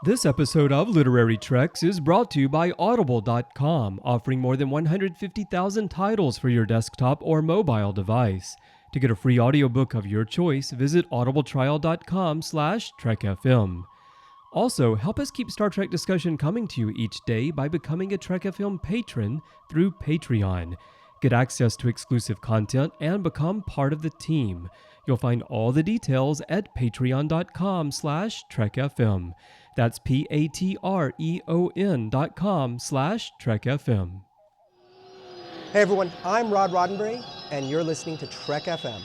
This episode of Literary Treks is brought to you by Audible.com, offering more than 150,000 titles for your desktop or mobile device. To get a free audiobook of your choice, visit audibletrial.com/TrekFM. Also, help us keep Star Trek discussion coming to you each day by becoming a Trek FM patron through Patreon. Get access to exclusive content and become part of the team. You'll find all the details at patreon.com/TrekFM. That's patreon.com/TrekFM. Hey everyone, I'm Rod Roddenberry, and you're listening to Trek FM.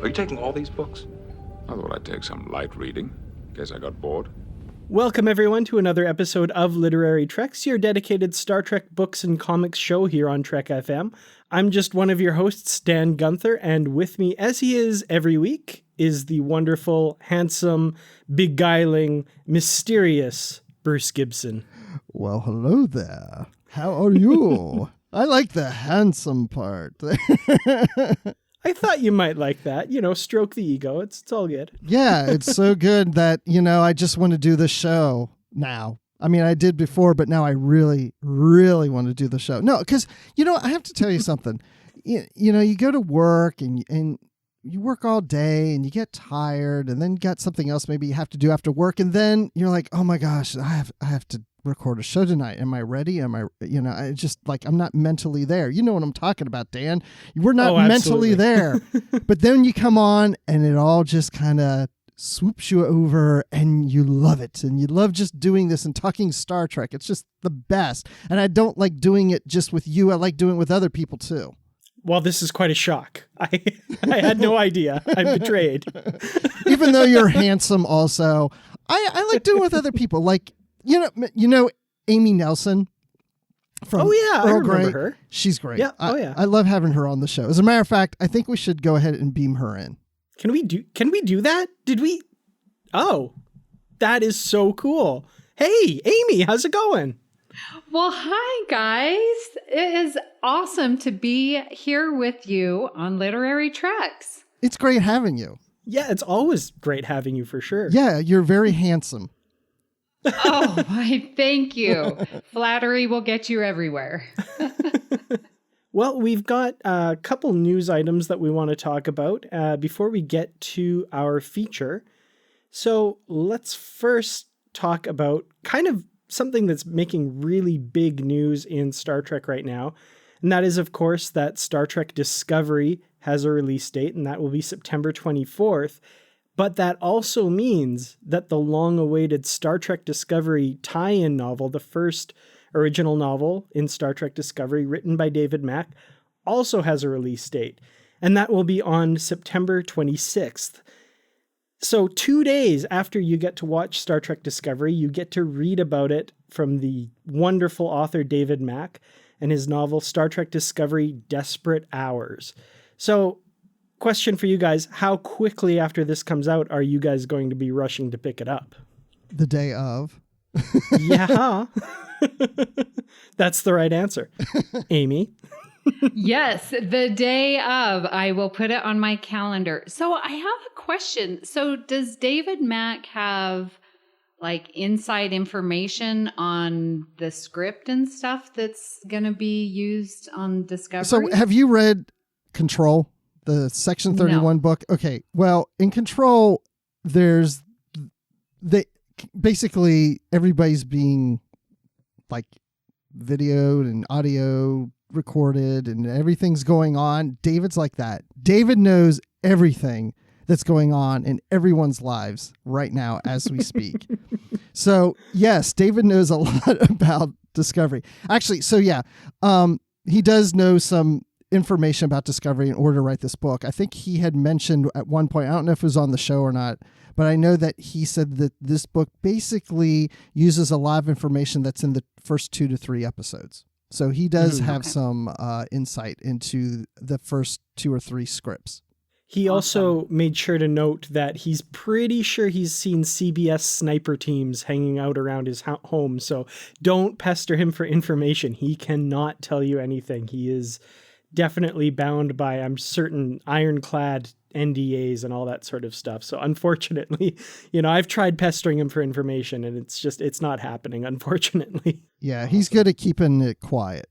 Are you taking all these books? I thought I'd take some light reading, in case I got bored. Welcome, everyone, to another episode of Literary Treks, your dedicated Star Trek books and comics show here on Trek FM. I'm just one of your hosts, Dan Gunther, and with me, as he is every week, is the wonderful, handsome, beguiling, mysterious Bruce Gibson. Well, hello there. How are you? I like the handsome part. I thought you might like that. You know, stroke the ego. It's all good. Yeah, it's so good that, I just want to do the show now. I mean, I did before, but now I really, really want to do the show. No, because, I have to tell you something. You go to work and you work all day and you get tired, and then you got something else maybe you have to do after work. And then you're like, oh my gosh, I have to record a show tonight. Am I ready? I just like, I'm not mentally there. You know what I'm talking about, Dan. We're not mentally there. But then you come on and it all just kind of swoops you over and you love it. And you love just doing this and talking Star Trek. It's just the best. And I don't like doing it just with you. I like doing it with other people too. Well, this is quite a shock. I had no idea. I'm betrayed. Even though you're handsome also, I like doing it with other people. Like, you know, Amy Nelson from Earl I remember her. She's great. Yeah. I love having her on the show. As a matter of fact, I think we should go ahead and beam her in. Can we do that? Did we? Oh, that is so cool. Hey, Amy, how's it going? Well, hi, guys. It is awesome to be here with you on Literary Treks. It's great having you. Yeah, it's always great having you for sure. Yeah, you're very handsome. Oh, why, thank you. Flattery will get you everywhere. Well, we've got a couple news items that we want to talk about before we get to our feature. So let's first talk about kind of something that's making really big news in Star Trek right now. And that is, of course, that Star Trek Discovery has a release date, and that will be September 24th. But that also means that the long-awaited Star Trek Discovery tie-in novel, the first original novel in Star Trek Discovery, written by David Mack, also has a release date. And that will be on September 26th. So 2 days after you get to watch Star Trek Discovery, you get to read about it from the wonderful author David Mack and his novel Star Trek Discovery: Desperate Hours. So, question for you guys, how quickly after this comes out are you guys going to be rushing to pick it up? The day of. Yeah. That's the right answer. Amy? Yes, the day of. I will put it on my calendar. So I have a question. So does David Mack have like inside information on the script and stuff that's going to be used on Discovery? So have you read Control? The Section 31 book? Okay. Well, in Control, basically everybody's being like videoed and audio recorded and everything's going on. David's like that. David knows everything that's going on in everyone's lives right now as we speak. So yes, David knows a lot about Discovery. Actually, so yeah, he does know some information about Discovery in order to write this book. I think he had mentioned at one point, I don't know if it was on the show or not, but I know that he said that this book basically uses a lot of information that's in the first 2 to 3 episodes. So he does have some insight into the first 2 or 3 scripts. He also made sure to note that he's pretty sure he's seen CBS sniper teams hanging out around his home. So don't pester him for information. He cannot tell you anything. He is definitely bound by, I'm certain, ironclad NDAs and all that sort of stuff. So unfortunately, I've tried pestering him for information and it's not happening, unfortunately. Yeah, he's good at keeping it quiet,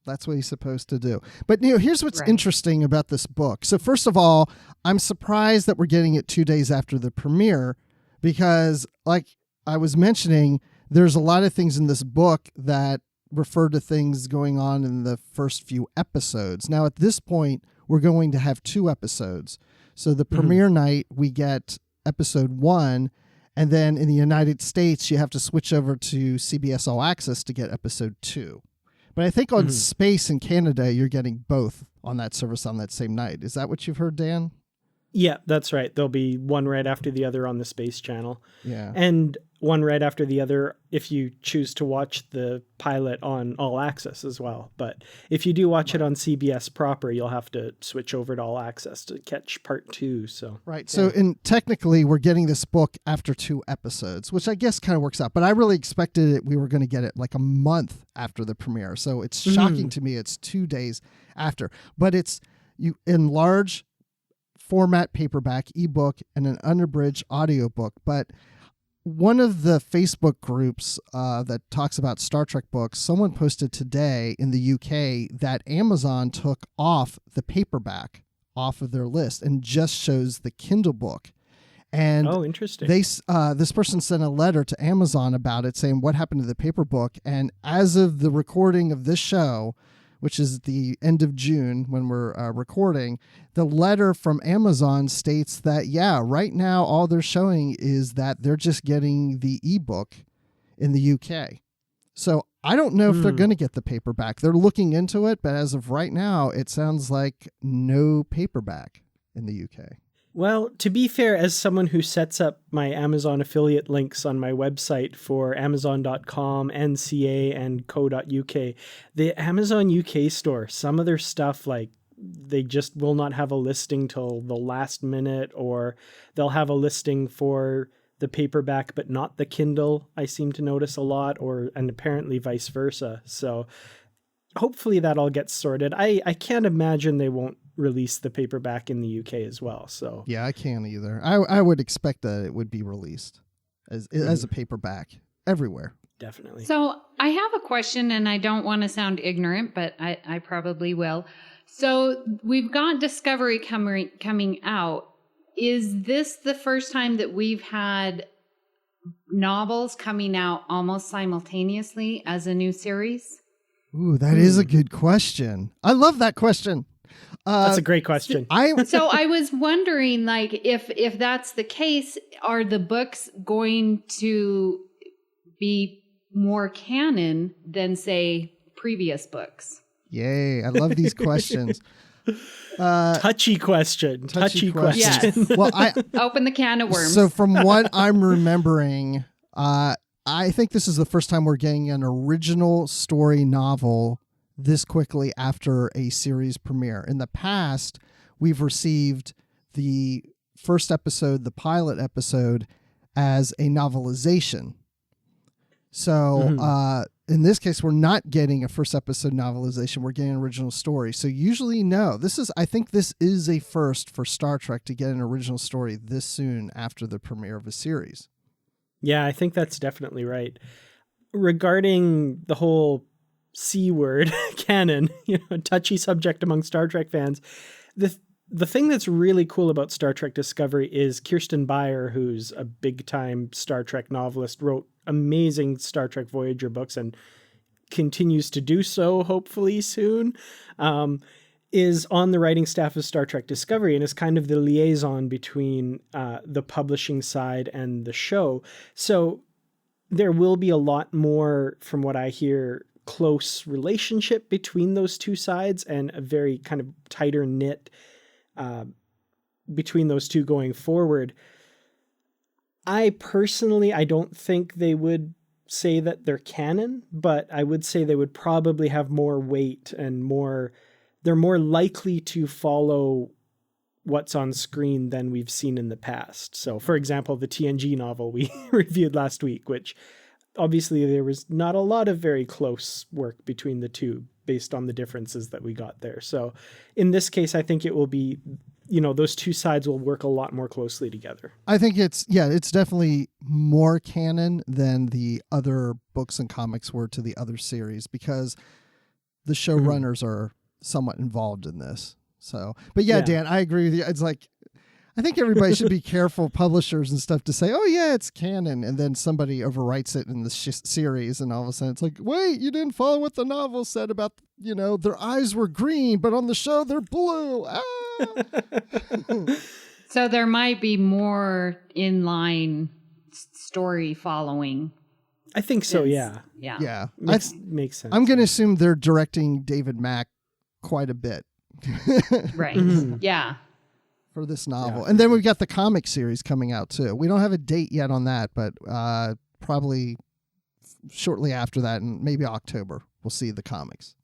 That's what he's supposed to do. But here's what's interesting about this book. So first of all, I'm surprised that we're getting it 2 days after the premiere because, like I was mentioning, there's a lot of things in this book that refer to things going on in the first few episodes. Now, at this point, we're going to have 2 episodes. So the premiere night, we get episode 1, and then in the United States, you have to switch over to CBS All Access to get episode 2. But I think on Space in Canada, you're getting both on that service on that same night. Is that what you've heard, Dan? Yeah, that's right. There'll be one right after the other on the Space Channel. Yeah. And one right after the other if you choose to watch the pilot on All Access as well. But if you do watch it on CBS proper, you'll have to switch over to All Access to catch part 2. So right. So technically, we're getting this book after 2 episodes, which I guess kind of works out. But I really expected we were going to get it like a month after the premiere. So it's shocking to me. It's 2 days after. But it's in large format paperback, ebook, and an unabridged audiobook. But one of the Facebook groups that talks about Star Trek books, someone posted today in the UK that Amazon took off the paperback off of their list and just shows the Kindle book. And interesting. This person sent a letter to Amazon about it saying what happened to the paper book. And as of the recording of this show, which is the end of June when we're recording, the letter from Amazon states that, right now all they're showing is that they're just getting the ebook in the UK. So I don't know if they're going to get the paperback. They're looking into it, but as of right now, it sounds like no paperback in the UK. Well, to be fair, as someone who sets up my Amazon affiliate links on my website for Amazon.com, NCA, and co.uk, the Amazon UK store, some of their stuff, like, they just will not have a listing till the last minute, or they'll have a listing for the paperback but not the Kindle, I seem to notice a lot, and apparently vice versa. So hopefully that all gets sorted. I can't imagine they won't release the paperback in the UK as well. So yeah, I can't either. I would expect that it would be released as a paperback everywhere. Definitely. So I have a question, and I don't want to sound ignorant, but I probably will. So we've got Discovery coming out. Is this the first time that we've had novels coming out almost simultaneously as a new series? Ooh, that is a good question. I love that question. That's a great question. So I was wondering, like, if that's the case, are the books going to be more canon than, say, previous books? Yay, I love these questions. Touchy question. Yes. Well, open the can of worms. So from what I'm remembering, I think this is the first time we're getting an original story novel this quickly after a series premiere. In the past, we've received the first episode, the pilot episode, as a novelization. So in this case, we're not getting a first episode novelization. We're getting an original story. So usually, no. I think this is a first for Star Trek to get an original story this soon after the premiere of a series. Yeah, I think that's definitely right. Regarding the whole C word, canon, touchy subject among Star Trek fans, the thing that's really cool about Star Trek Discovery is Kirsten Beyer, who's a big-time Star Trek novelist, wrote amazing Star Trek Voyager books and continues to do so, hopefully soon, is on the writing staff of Star Trek Discovery and is kind of the liaison between the publishing side and the show. So there will be a lot more, from what I hear, close relationship between those two sides and a very kind of tighter knit between those two going forward. I don't think they would say that they're canon, but I would say they would probably have more weight and they're more likely to follow what's on screen than we've seen in the past. So, for example, the TNG novel we reviewed last week, which obviously there was not a lot of very close work between the two based on the differences that we got there. So in this case, I think it will be, those two sides will work a lot more closely together. I think it's definitely more canon than the other books and comics were to the other series, because the showrunners are somewhat involved in this. So, but yeah, Dan, I agree with you. It's like, I think everybody should be careful, publishers and stuff, to say, oh yeah, it's canon. And then somebody overwrites it in the series. And all of a sudden it's like, wait, you didn't follow what the novel said about, their eyes were green, but on the show they're blue. Ah! So there might be more inline story following. I think so. Yeah. Yeah. Makes sense. I'm going to assume they're directing David Mack quite a bit. Right. Yeah. For this novel. And then we've got the comic series coming out too. We don't have a date yet on that, but probably shortly after that, and maybe October, we'll see the comics.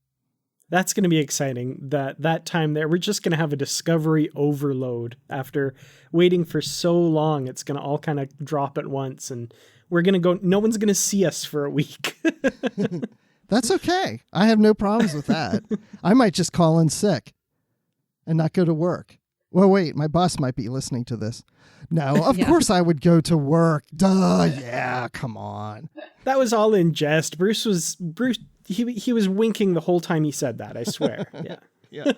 That's going to be exciting. That time there, we're just going to have a discovery overload after waiting for so long. It's going to all kind of drop at once, and we're going to go, no one's going to see us for a week. That's okay. I have no problems with that. I might just call in sick and not go to work. Well, wait, my boss might be listening to this. No, of course I would go to work. Duh, yeah, come on. That was all in jest. Bruce, he was winking the whole time he said that, I swear. Yeah.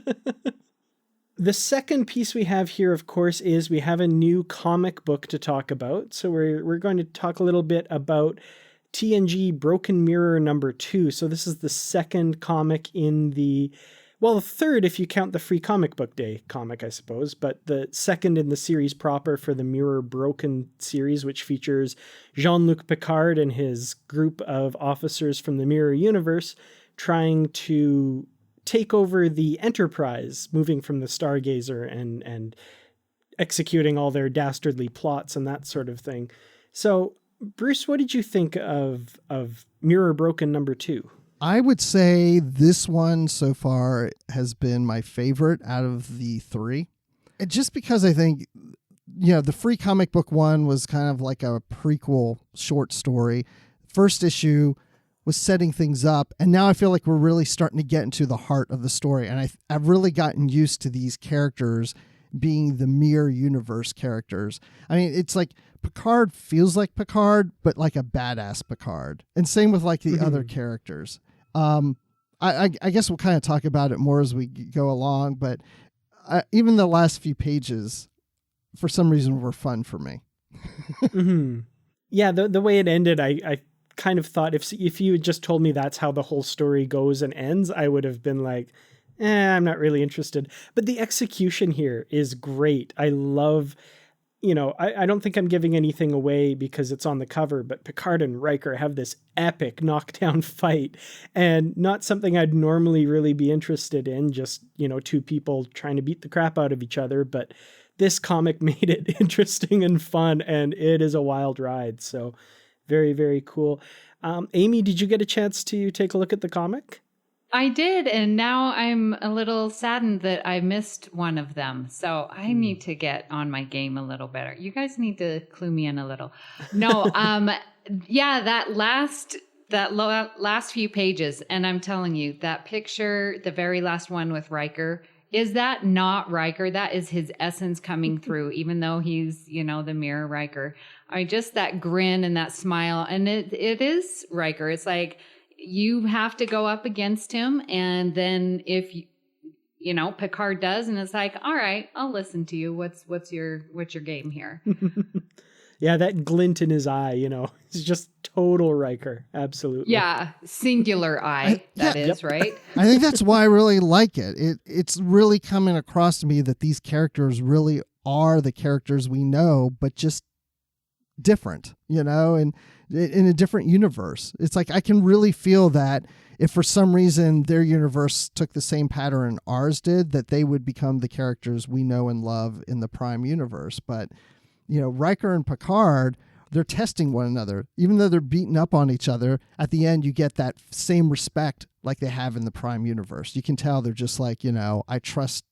The second piece we have here, of course, is we have a new comic book to talk about. So we're going to talk a little bit about TNG Broken Mirror number 2. So this is the second comic in the third if you count the Free Comic Book Day comic, I suppose, but the second in the series proper for the Mirror Broken series, which features Jean-Luc Picard and his group of officers from the Mirror Universe trying to take over the Enterprise, moving from the Stargazer and executing all their dastardly plots and that sort of thing. So, Bruce, what did you think of Mirror Broken number 2? I would say this one so far has been my favorite out of the 3. And just because I think, the Free Comic Book one was kind of like a prequel short story. First issue was setting things up, and now I feel like we're really starting to get into the heart of the story. And I've really gotten used to these characters being the Mirror Universe characters. I mean, it's like Picard feels like Picard, but like a badass Picard. And same with like the other characters. I guess we'll kind of talk about it more as we go along, but even the last few pages, for some reason, were fun for me. Yeah, the way it ended, I kind of thought if you had just told me that's how the whole story goes and ends, I would have been like, I'm not really interested. But the execution here is great. I love... I don't think I'm giving anything away because it's on the cover, but Picard and Riker have this epic knockdown fight, and not something I'd normally really be interested in, just, two people trying to beat the crap out of each other. But this comic made it interesting and fun, and it is a wild ride. So very, very cool. Amy, did you get a chance to take a look at the comic? I did, and now I'm a little saddened that I missed one of them. So I need to get on my game a little better. You guys need to clue me in a little. No, that last few pages, and I'm telling you, that picture, the very last one with Riker, is that not Riker? That is his essence coming through, even though he's, the Mirror Riker. Just that grin and that smile, and it is Riker. It's like, you have to go up against him, and then if Picard does, and it's like, all right, I'll listen to you. What's your game here? Yeah, that glint in his eye, it's just total Riker. Absolutely. Yeah, singular eye. Right? I think that's why I really like it. It's really coming across to me that these characters really are the characters we know, but just different, and in a different universe. It's like I can really feel that if for some reason their universe took the same pattern ours did, that they would become the characters we know and love in the Prime universe. But, Riker and Picard, they're testing one another. Even though they're beating up on each other, at the end you get that same respect like they have in the Prime universe. You can tell they're just like, I trust,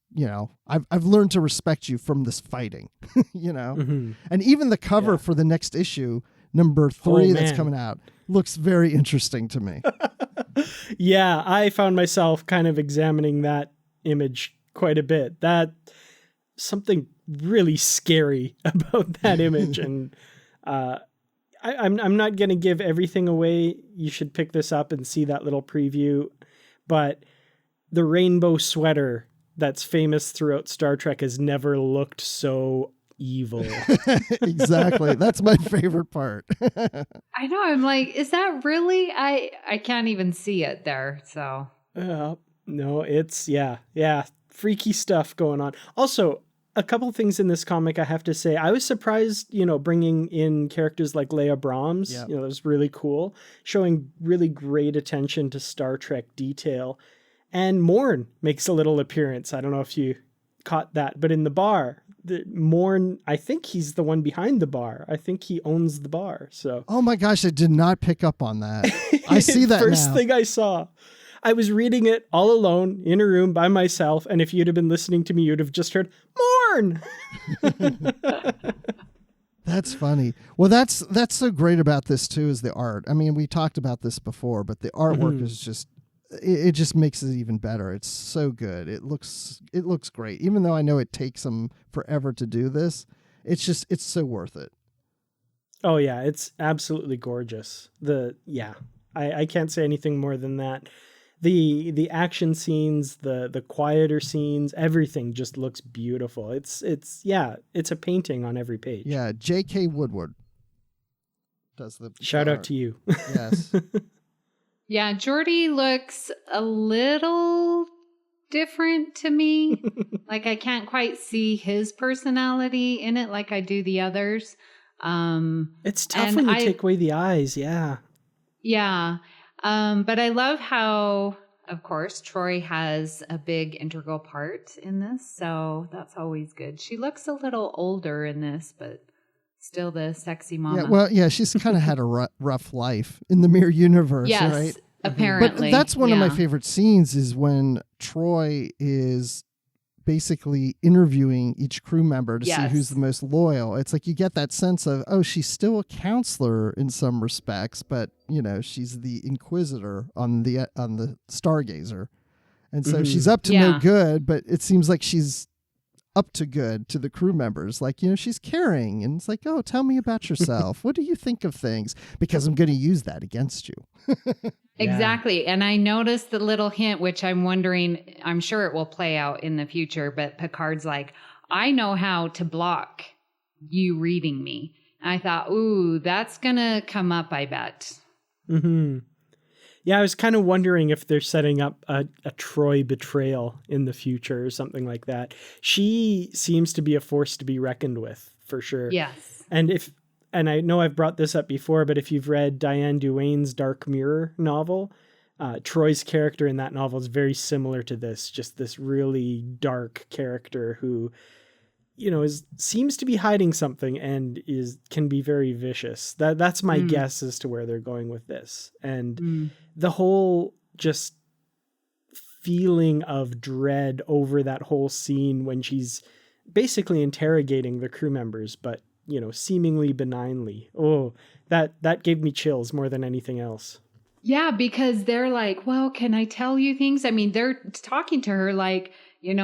I've learned to respect you from this fighting, And even the cover for the next issue, number 3 that's coming out, looks very interesting to me. Yeah, I found myself kind of examining that image quite a bit. That something really scary about that image. And I'm not going to give everything away. You should pick this up and see that little preview. But the rainbow sweater that's famous throughout Star Trek has never looked so evil. Exactly. That's my favorite part. I know. I'm like, is that really? I can't even see it there. So no, it's freaky stuff going on. Also, a couple things in this comic I have to say. I was surprised, bringing in characters like Leia Brahms. Yep. That was really cool, showing really great attention to Star Trek detail. And Morn makes a little appearance. I don't know if you caught that, but in the bar, Morn, I think he's the one behind the bar. I think he owns the bar. So, oh my gosh, I did not pick up on that. I see that first now. thing I saw. I was reading it all alone in a room by myself, and if you'd have been listening to me, you'd have just heard Morn. That's funny. Well, that's so great about this too, is the art. I mean, we talked about this before, but the artwork is just, it just makes it even better. It's so good. It looks great. Even though I know it takes them forever to do this, it's so worth it. Oh yeah, it's absolutely gorgeous. I can't say anything more than that. The action scenes, the quieter scenes, everything just looks beautiful. It's a painting on every page. Yeah, J.K. Woodward does the shout art. out to you. Yes. yeah, Geordi looks a little different to me. Like I can't quite see his personality in it like I do the others. It's tough when you take away the eyes. Yeah. Yeah. But I love how, of course, Troy has a big integral part in this, so that's always good. She looks a little older in this, but still the sexy mama. Yeah, well, yeah, she's kind of had a rough life in the Mirror universe, yes, right? Apparently. But that's one of my favorite scenes is when Troy is basically interviewing each crew member to see who's the most loyal. It's like you get that sense of, oh, she's still a counselor in some respects, but she's the inquisitor on the Stargazer, and so she's up to no good, but it seems like she's up to good to the crew members. Like, she's caring, and it's like, oh, tell me about yourself. What do you think of things? Because I'm going to use that against you. Exactly. And I noticed the little hint, which I'm wondering, I'm sure it will play out in the future, but Picard's like, I know how to block you reading me. And I thought, ooh, that's going to come up, I bet. Mm-hmm. Yeah, I was kind of wondering if they're setting up a Troy betrayal in the future or something like that. She seems to be a force to be reckoned with, for sure. Yes. And I know I've brought this up before, but if you've read Diane Duane's Dark Mirror novel, Troy's character in that novel is very similar to this, just this really dark character who, seems to be hiding something and can be very vicious. That's my guess as to where they're going with this. And the whole just feeling of dread over that whole scene when she's basically interrogating the crew members, but seemingly benignly. Oh, that gave me chills more than anything else. Yeah, because they're like, well, can I tell you things? I mean, they're talking to her like,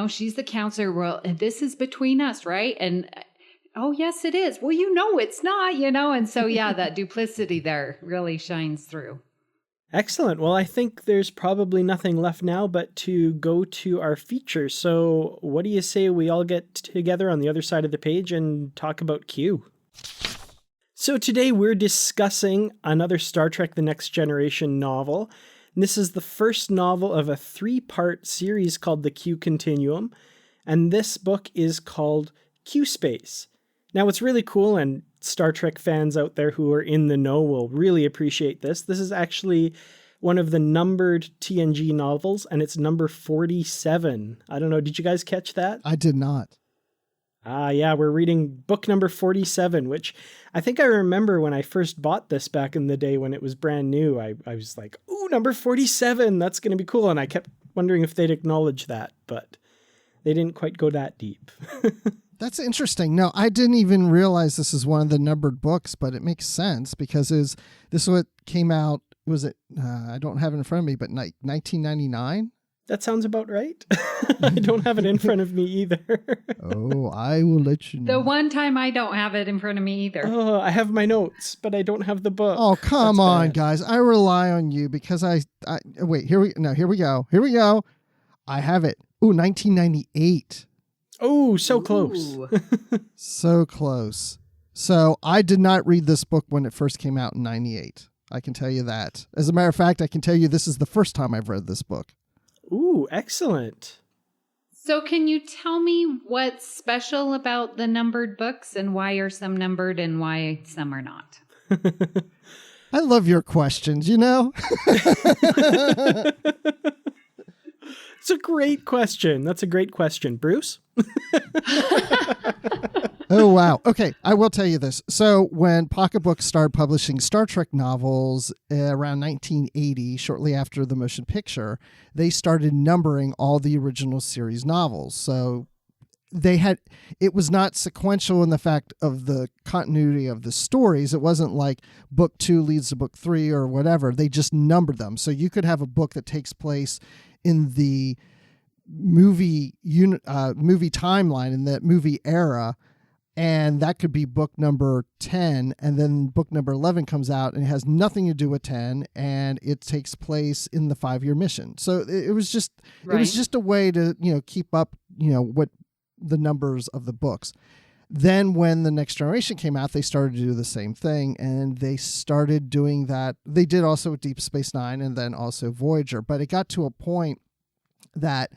she's the counselor. Well, this is between us, right? And, oh, yes, it is. Well, it's not, And so, yeah, that duplicity there really shines through. Excellent. Well, I think there's probably nothing left now but to go to our feature. So what do you say we all get together on the other side of the page and talk about Q? So today we're discussing another Star Trek The Next Generation novel. And this is the first novel of a 3-part series called the Q Continuum. And this book is called Q Space. Now, what's really cool, and Star Trek fans out there who are in the know will really appreciate this. This is actually one of the numbered TNG novels, and it's number 47. I don't know. Did you guys catch that? I did not. Yeah, we're reading book number 47, which I think I remember when I first bought this back in the day when it was brand new. I was like, ooh, number 47, that's going to be cool. And I kept wondering if they'd acknowledge that, but they didn't quite go that deep. That's interesting. No, I didn't even realize this is one of the numbered books, but it makes sense because this is what came out. Was it? I don't have it in front of me, but 1999. That sounds about right. I don't have it in front of me either. Oh, I will let you know. The one time I don't have it in front of me either. Oh, I have my notes, but I don't have the book. Oh, come That's on, bad. guys. I rely on you because I wait, here we go. I have it. Ooh, 1998. Oh, so close. Ooh. So close. So I did not read this book when it first came out in 98. I can tell you that. As a matter of fact, I can tell you this is the first time I've read this book. Ooh, excellent. So can you tell me what's special about the numbered books and why are some numbered and why some are not? I love your questions, you know? It's a great question. That's a great question. Bruce? Oh, wow. Okay, I will tell you this. So when Pocket Books started publishing Star Trek novels around 1980, shortly after the motion picture, they started numbering all the original series novels. So it was not sequential in the fact of the continuity of the stories. It wasn't like book 2 leads to book 3 or whatever. They just numbered them. So you could have a book that takes place in the movie timeline, in the movie era, and that could be book number 10, and then book number 11 comes out and it has nothing to do with 10, and it takes place in the 5-year mission. So it was just Right. it was just a way to keep up what the numbers of the books. Then when the Next Generation came out, they started to do the same thing, and they started doing that. They did also with Deep Space Nine and then also Voyager, but it got to a point that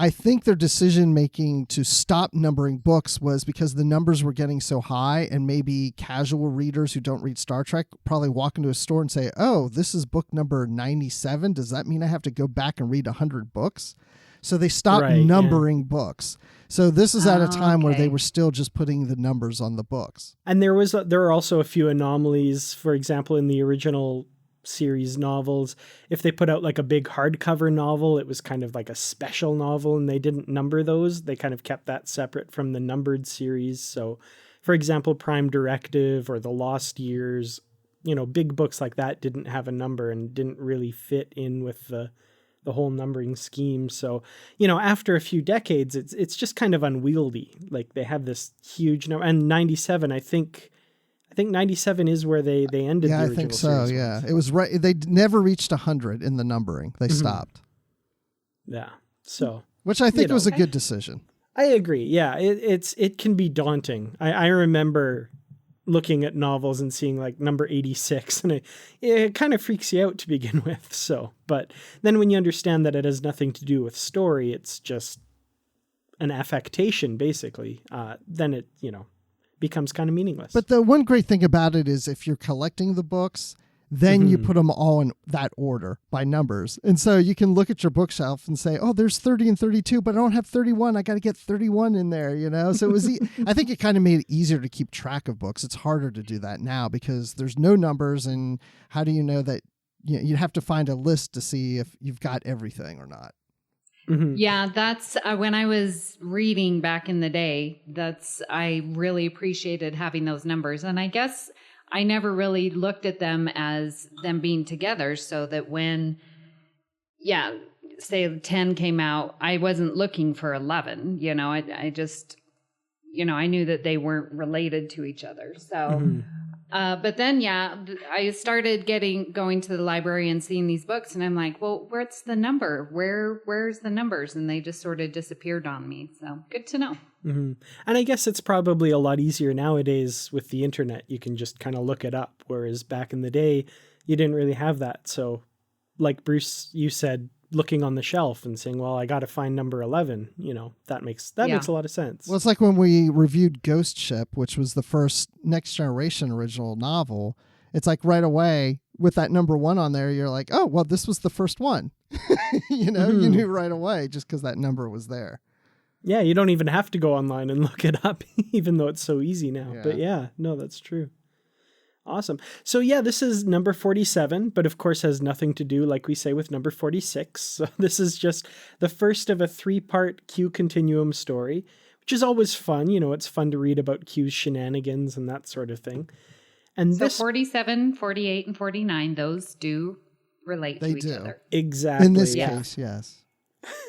I think their decision making to stop numbering books was because the numbers were getting so high, and maybe casual readers who don't read Star Trek probably walk into a store and say, oh, this is book number 97. Does that mean I have to go back and read 100 books? So they stopped numbering books. So this is at a time where they were still just putting the numbers on the books. And there were also a few anomalies. For example, in the original series novels, if they put out like a big hardcover novel, it was kind of like a special novel, and they didn't number those. They kind of kept that separate from the numbered series. So, for example, Prime Directive or The Lost Years, big books like that didn't have a number and didn't really fit in with the whole numbering scheme. So, after a few decades, it's just kind of unwieldy. Like they have this huge number, and 97, I think 97 is where they ended. Yeah, the I original think so. series Yeah, ones. it was right. They never reached 100 in the numbering. They stopped. Yeah. So, which I think was a good decision. I agree. Yeah, it can be daunting. I remember looking at novels and seeing like number 86, and it kind of freaks you out to begin with. So, but then when you understand that it has nothing to do with story, it's just an affectation basically, then it, becomes kind of meaningless. But the one great thing about it is if you're collecting the books, then you put them all in that order by numbers. And so you can look at your bookshelf and say, oh, there's 30 and 32, but I don't have 31. I got to get 31 in there, So it was, I think it kind of made it easier to keep track of books. It's harder to do that now because there's no numbers. And how do you know that you'd have to find a list to see if you've got everything or not? Mm-hmm. Yeah, that's when I was reading back in the day, I really appreciated having those numbers. And I guess I never really looked at them as them being together, so that when, say 10 came out, I wasn't looking for 11, I just, I knew that they weren't related to each other. So, but then, I started going to the library and seeing these books, and I'm like, well, where's the number? Where's the numbers? And they just sort of disappeared on me. So good to know. Mm-hmm. And I guess it's probably a lot easier nowadays with the internet. You can just kind of look it up. Whereas back in the day, you didn't really have that. So like Bruce, you said, looking on the shelf and saying, well, I got to find number 11. That makes a lot of sense. Well, it's like when we reviewed Ghost Ship, which was the first Next Generation original novel. It's like right away with that number 1 on there, you're like, oh, well, this was the first one. You knew right away just because that number was there. Yeah, you don't even have to go online and look it up, even though it's so easy now. Yeah. But yeah, no, that's true. Awesome. So yeah, this is number 47, but of course has nothing to do, like we say, with number 46. So this is just the first of a 3-part Q Continuum story, which is always fun. It's fun to read about Q's shenanigans and that sort of thing. And so 47, 48, and 49, those do relate to each other. Exactly. In this case, yes.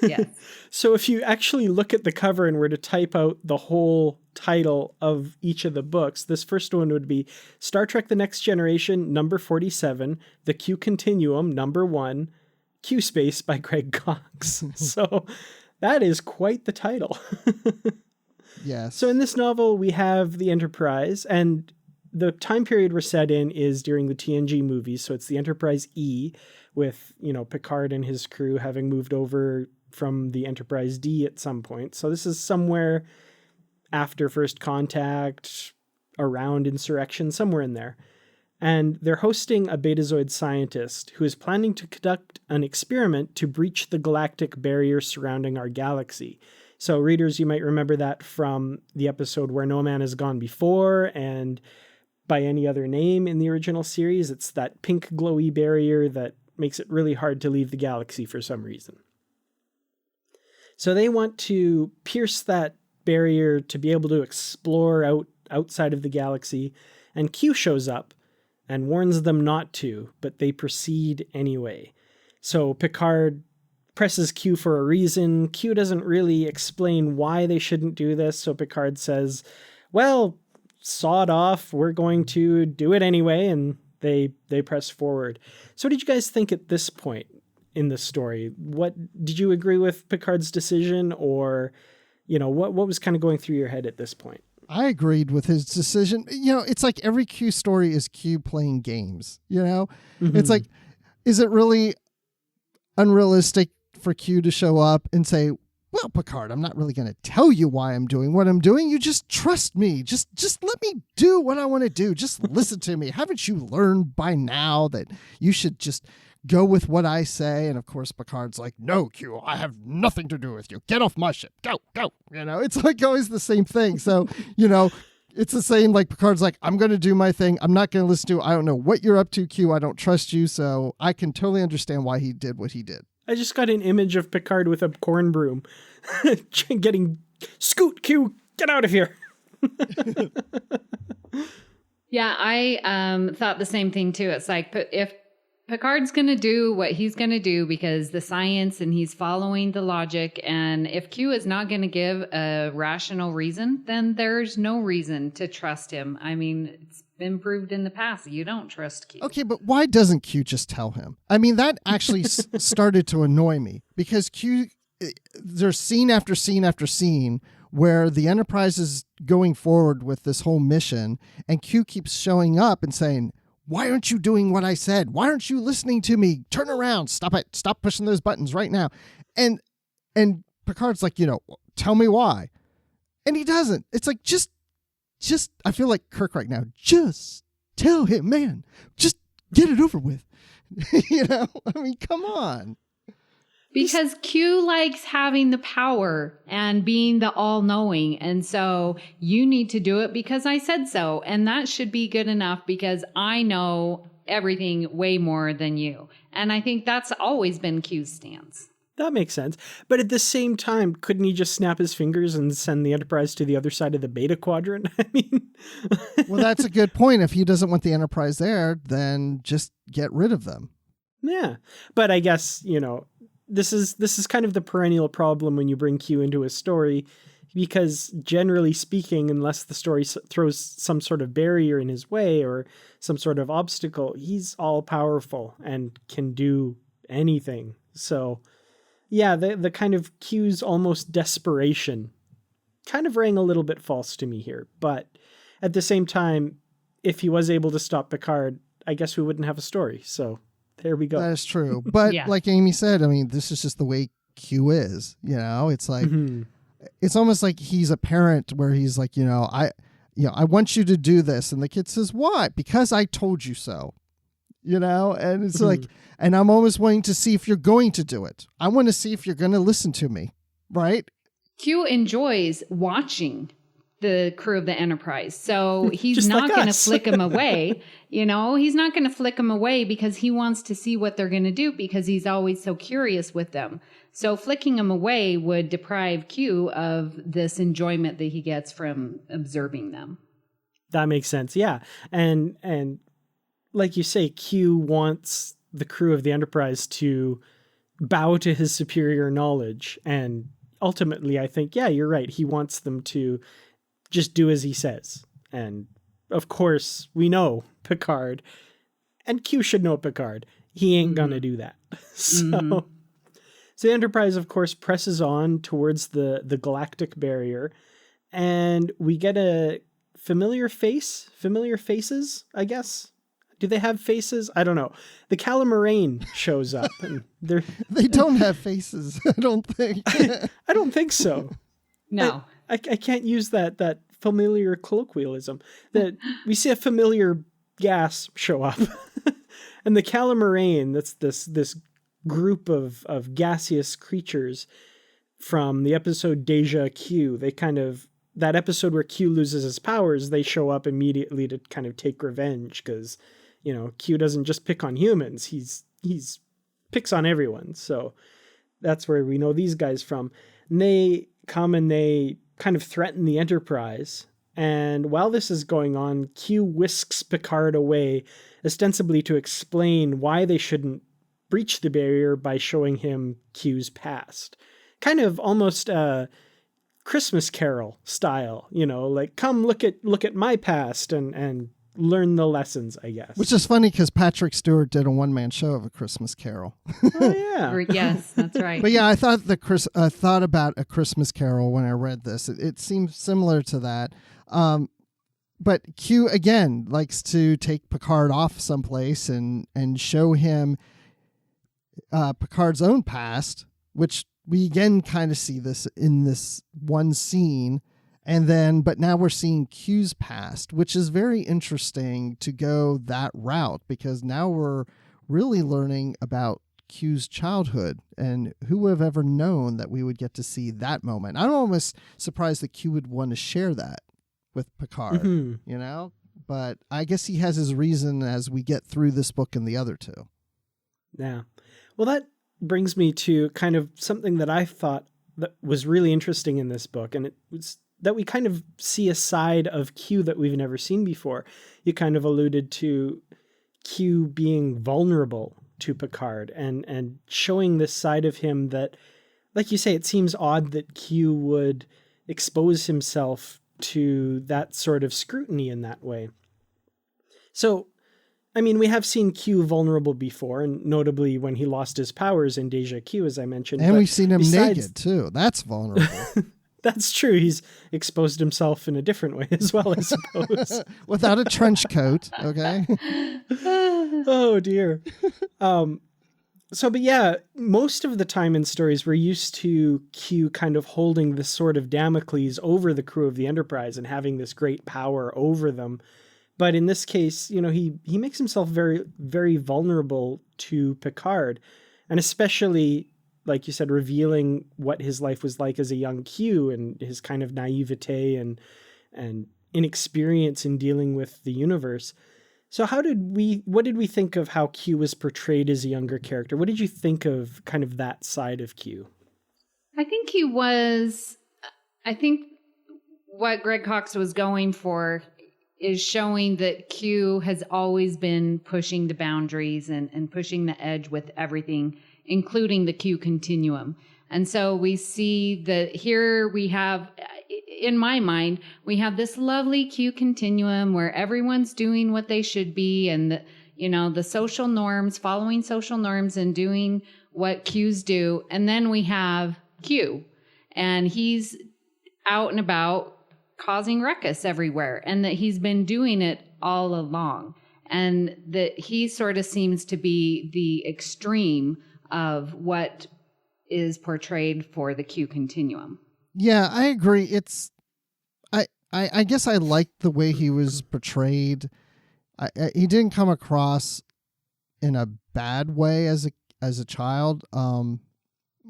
Yes. So if you actually look at the cover and were to type out the whole title of each of the books, this first one would be Star Trek The Next Generation, number 47, The Q Continuum, number 1, Q Space by Greg Cox. So that is quite the title. Yes. So in this novel, we have the Enterprise, and the time period we're set in is during the TNG movies. So it's the Enterprise E, with, Picard and his crew having moved over from the Enterprise D at some point. So this is somewhere after First Contact, around Insurrection, somewhere in there. And they're hosting a Betazoid scientist who is planning to conduct an experiment to breach the galactic barrier surrounding our galaxy. So readers, you might remember that from the episode Where No Man Has Gone Before, and by any other name in the original series. It's that pink glowy barrier that makes it really hard to leave the galaxy for some reason. So they want to pierce that barrier to be able to explore outside of the galaxy, and Q shows up and warns them not to, but they proceed anyway. So Picard presses Q for a reason. Q doesn't really explain why they shouldn't do this, so Picard says, well, sod off, we're going to do it anyway, and they press forward. So what did you guys think at this point in the story? What did you agree with Picard's decision, or what was kind of going through your head at this point? I agreed with his decision. It's like every Q story is Q playing games, Mm-hmm. It's like, is it really unrealistic for Q to show up and say, well, Picard, I'm not really going to tell you why I'm doing what I'm doing. You just trust me. Just let me do what I want to do. Just listen to me. Haven't you learned by now that you should just go with what I say? And of course, Picard's like, no, Q, I have nothing to do with you. Get off my ship. Go. It's like always the same thing. So, it's the same, like Picard's like, I'm going to do my thing. I'm not going to listen to you. I don't know what you're up to, Q. I don't trust you. So I can totally understand why he did what he did. I just got an image of Picard with a corn broom getting, scoot, Q, get out of here. Yeah, I thought the same thing too. It's like, if Picard's going to do what he's going to do because the science and he's following the logic, and if Q is not going to give a rational reason, then there's no reason to trust him. I mean, it's been proved in the past. You don't trust Q. Okay, but why doesn't Q just tell him? I mean, that actually started to annoy me, because Q, there's scene after scene after scene where the Enterprise is going forward with this whole mission, and Q keeps showing up and saying, why aren't you doing what I said? Why aren't you listening to me? Turn around. Stop it. Stop pushing those buttons right now. And Picard's like, tell me why. And he doesn't. It's like, just, I feel like Kirk right now. Just tell him, man. Just get it over with. I mean, come on. Because Q likes having the power and being the all-knowing. And so you need to do it because I said so. And that should be good enough because I know everything way more than you. And I think that's always been Q's stance. That makes sense. But at the same time, couldn't he just snap his fingers and send the Enterprise to the other side of the Beta Quadrant? I mean... Well, that's a good point. If he doesn't want the Enterprise there, then just get rid of them. Yeah. But I guess, this is kind of the perennial problem when you bring Q into a story, because generally speaking, unless the story throws some sort of barrier in his way or some sort of obstacle, he's all powerful and can do anything. So yeah, the kind of Q's almost desperation kind of rang a little bit false to me here. But at the same time, if he was able to stop Picard, I guess we wouldn't have a story. So there we go. That is true. But Yeah. like Amy said, I mean, this is just the way Q is, you know? It's like, it's almost like he's a parent where he's like, I want you to do this. And the kid says, why? Because I told you so, and it's like, and I'm always wanting to see if you're going to do it. I want to see if you're going to listen to me. Right. Q enjoys watching the crew of the Enterprise. So he's not like going to us. flick him away. He's not going to flick him away because he wants to see what they're going to do because he's always so curious with them. So flicking him away would deprive Q of this enjoyment that he gets from observing them. That makes sense. Yeah. And like you say, Q wants the crew of the Enterprise to bow to his superior knowledge. And ultimately, I think, yeah, you're right. He wants them to just do as he says. And of course, we know Picard, and Q should know Picard. He ain't gonna do that. So the Enterprise, of course, presses on towards the Galactic barrier, and we get a familiar faces, I guess. Do they have faces? I don't know. The Calamarain shows up, and They don't have faces, I don't think. I don't think so. No. I can't use that familiar colloquialism. That we see a familiar gas show up, and the Calamarain, that's this group of gaseous creatures from the episode Deja Q. They that episode where Q loses his powers, they show up immediately to kind of take revenge because Q doesn't just pick on humans; he's picks on everyone. So that's where we know these guys from. And they come and they kind of threaten the Enterprise. And while this is going on, Q whisks Picard away, ostensibly to explain why they shouldn't breach the barrier by showing him Q's past. Kind of almost Christmas Carol style, like come look at my past and learn the lessons, I guess. Which is funny because Patrick Stewart did a one-man show of A Christmas Carol. Oh yeah. Yes, that's right. But yeah, I thought about A Christmas Carol when I read this. It seemed similar to that. But Q again likes to take Picard off someplace and show him Picard's own past, which we again kind of see this in this one scene. But now we're seeing Q's past, which is very interesting to go that route because now we're really learning about Q's childhood, and who would have ever known that we would get to see that moment. I'm almost surprised that Q would want to share that with Picard, but I guess he has his reason as we get through this book and the other two. Yeah. Well, that brings me to kind of something that I thought that was really interesting in this book, and it was that we kind of see a side of Q that we've never seen before. You kind of alluded to Q being vulnerable to Picard and showing this side of him that, like you say, it seems odd that Q would expose himself to that sort of scrutiny in that way. So, I mean, we have seen Q vulnerable before, and notably when he lost his powers in Deja Q, as I mentioned. And we've seen him naked, too. That's vulnerable. That's true. He's exposed himself in a different way as well, I suppose. Without a trench coat, okay? Oh, dear. But yeah, most of the time in stories, we're used to Q kind of holding this sword of Damocles over the crew of the Enterprise and having this great power over them. But in this case, he makes himself very, very vulnerable to Picard, and especially, like you said, revealing what his life was like as a young Q and his kind of naivete and inexperience in dealing with the universe. So what did we think of how Q was portrayed as a younger character? What did you think of kind of that side of Q? I think what Greg Cox was going for is showing that Q has always been pushing the boundaries and pushing the edge with everything, including the Q Continuum. And so we see that here we have, in my mind, we have this lovely Q Continuum where everyone's doing what they should be, and the social norms, following social norms and doing what Qs do. And then we have Q, and he's out and about causing ruckus everywhere, and that he's been doing it all along. and that he sort of seems to be the extreme of what is portrayed for the Q Continuum. Yeah, I agree. I guess I liked the way he was portrayed. He didn't come across in a bad way as a child.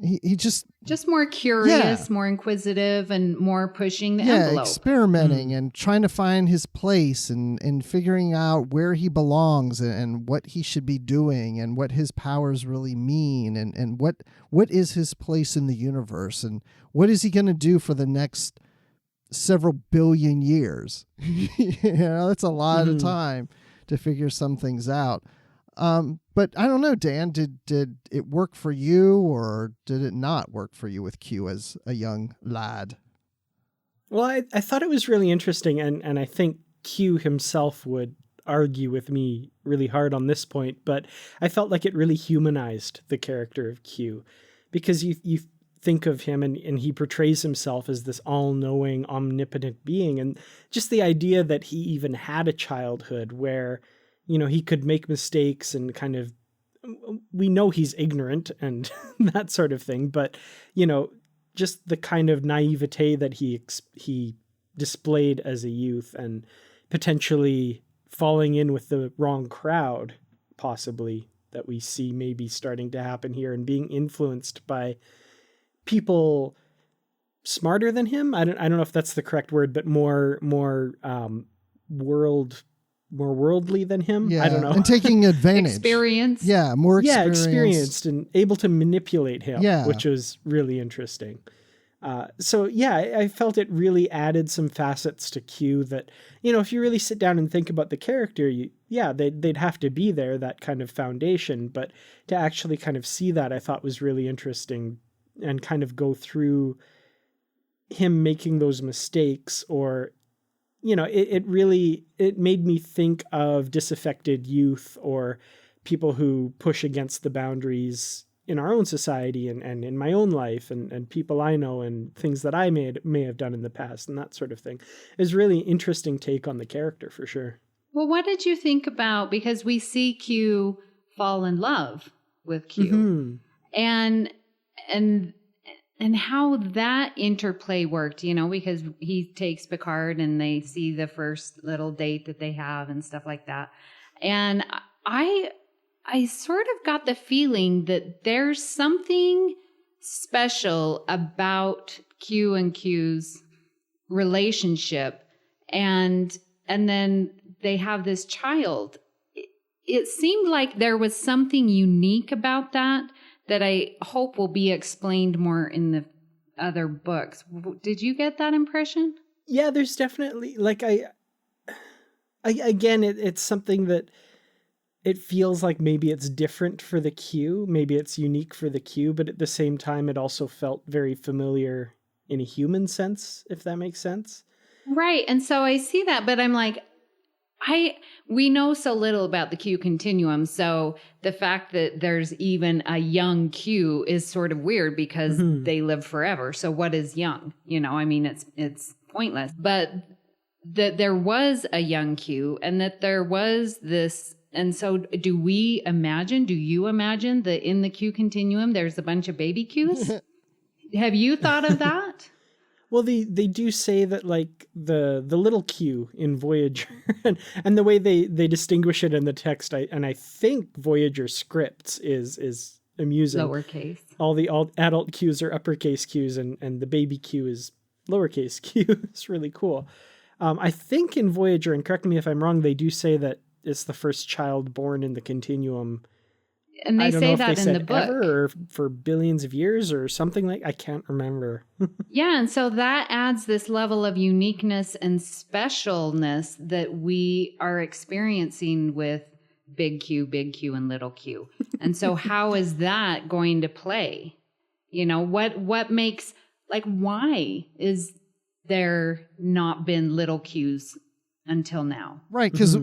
He just more curious, more inquisitive, and more pushing the envelope. Experimenting and trying to find his place and figuring out where he belongs and what he should be doing and what his powers really mean and what is his place in the universe and what is he going to do for the next several billion years. That's a lot of time to figure some things out. But I don't know, Dan, did it work for you or did it not work for you with Q as a young lad? Well, I thought it was really interesting, and I think Q himself would argue with me really hard on this point, but I felt like it really humanized the character of Q, because you think of him and he portrays himself as this all-knowing, omnipotent being, and just the idea that he even had a childhood where he could make mistakes and kind of, we know he's ignorant and that sort of thing, but, just the kind of naivete that he displayed as a youth and potentially falling in with the wrong crowd, possibly, that we see maybe starting to happen here, and being influenced by people smarter than him. I don't know if that's the correct word, but more worldly than him. Yeah, I don't know. And taking advantage. Experience. Yeah, more experience. Yeah, experienced and able to manipulate him, Yeah. which was really interesting. So yeah, I felt it really added some facets to Q that, if you really sit down and think about the character, they'd have to be there, that kind of foundation. But to actually kind of see that, I thought was really interesting, and kind of go through him making those mistakes, or it made me think of disaffected youth or people who push against the boundaries in our own society and in my own life and people I know and things that I may have done in the past and that sort of thing. Is really interesting take on the character for sure. Well, what did you think about, because we see Q fall in love with Q and how that interplay worked, because he takes Picard and they see the first little date that they have and stuff like that. And I sort of got the feeling that there's something special about Q and Q's relationship. And then they have this child. It seemed like there was something unique about that I hope will be explained more in the other books. Did you get that impression? Yeah, there's definitely, it's something that it feels like maybe it's different for the Q, maybe it's unique for the Q, but at the same time, it also felt very familiar in a human sense, if that makes sense. Right. And so I see that, but I'm like, we know so little about the Q Continuum, so the fact that there's even a young Q is sort of weird because they live forever. So what is young? It's pointless. But that there was a young Q and that there was this. And so do you imagine that in the Q Continuum, there's a bunch of baby Qs? Have you thought of that? Well, they do say that the little Q in Voyager and the way they distinguish it in the text, I think Voyager scripts is amusing. Lowercase. All adult Qs are uppercase Qs and the baby Q is lowercase Q. It's really cool. I think in Voyager, and correct me if I'm wrong, they do say that it's the first child born in the continuum. And they say that in the book. Ever or for billions of years or something I can't remember. Yeah, and so that adds this level of uniqueness and specialness that we are experiencing with big Q, and little Q. And so how is that going to play? What makes, why is there not been little Qs until now? Right, because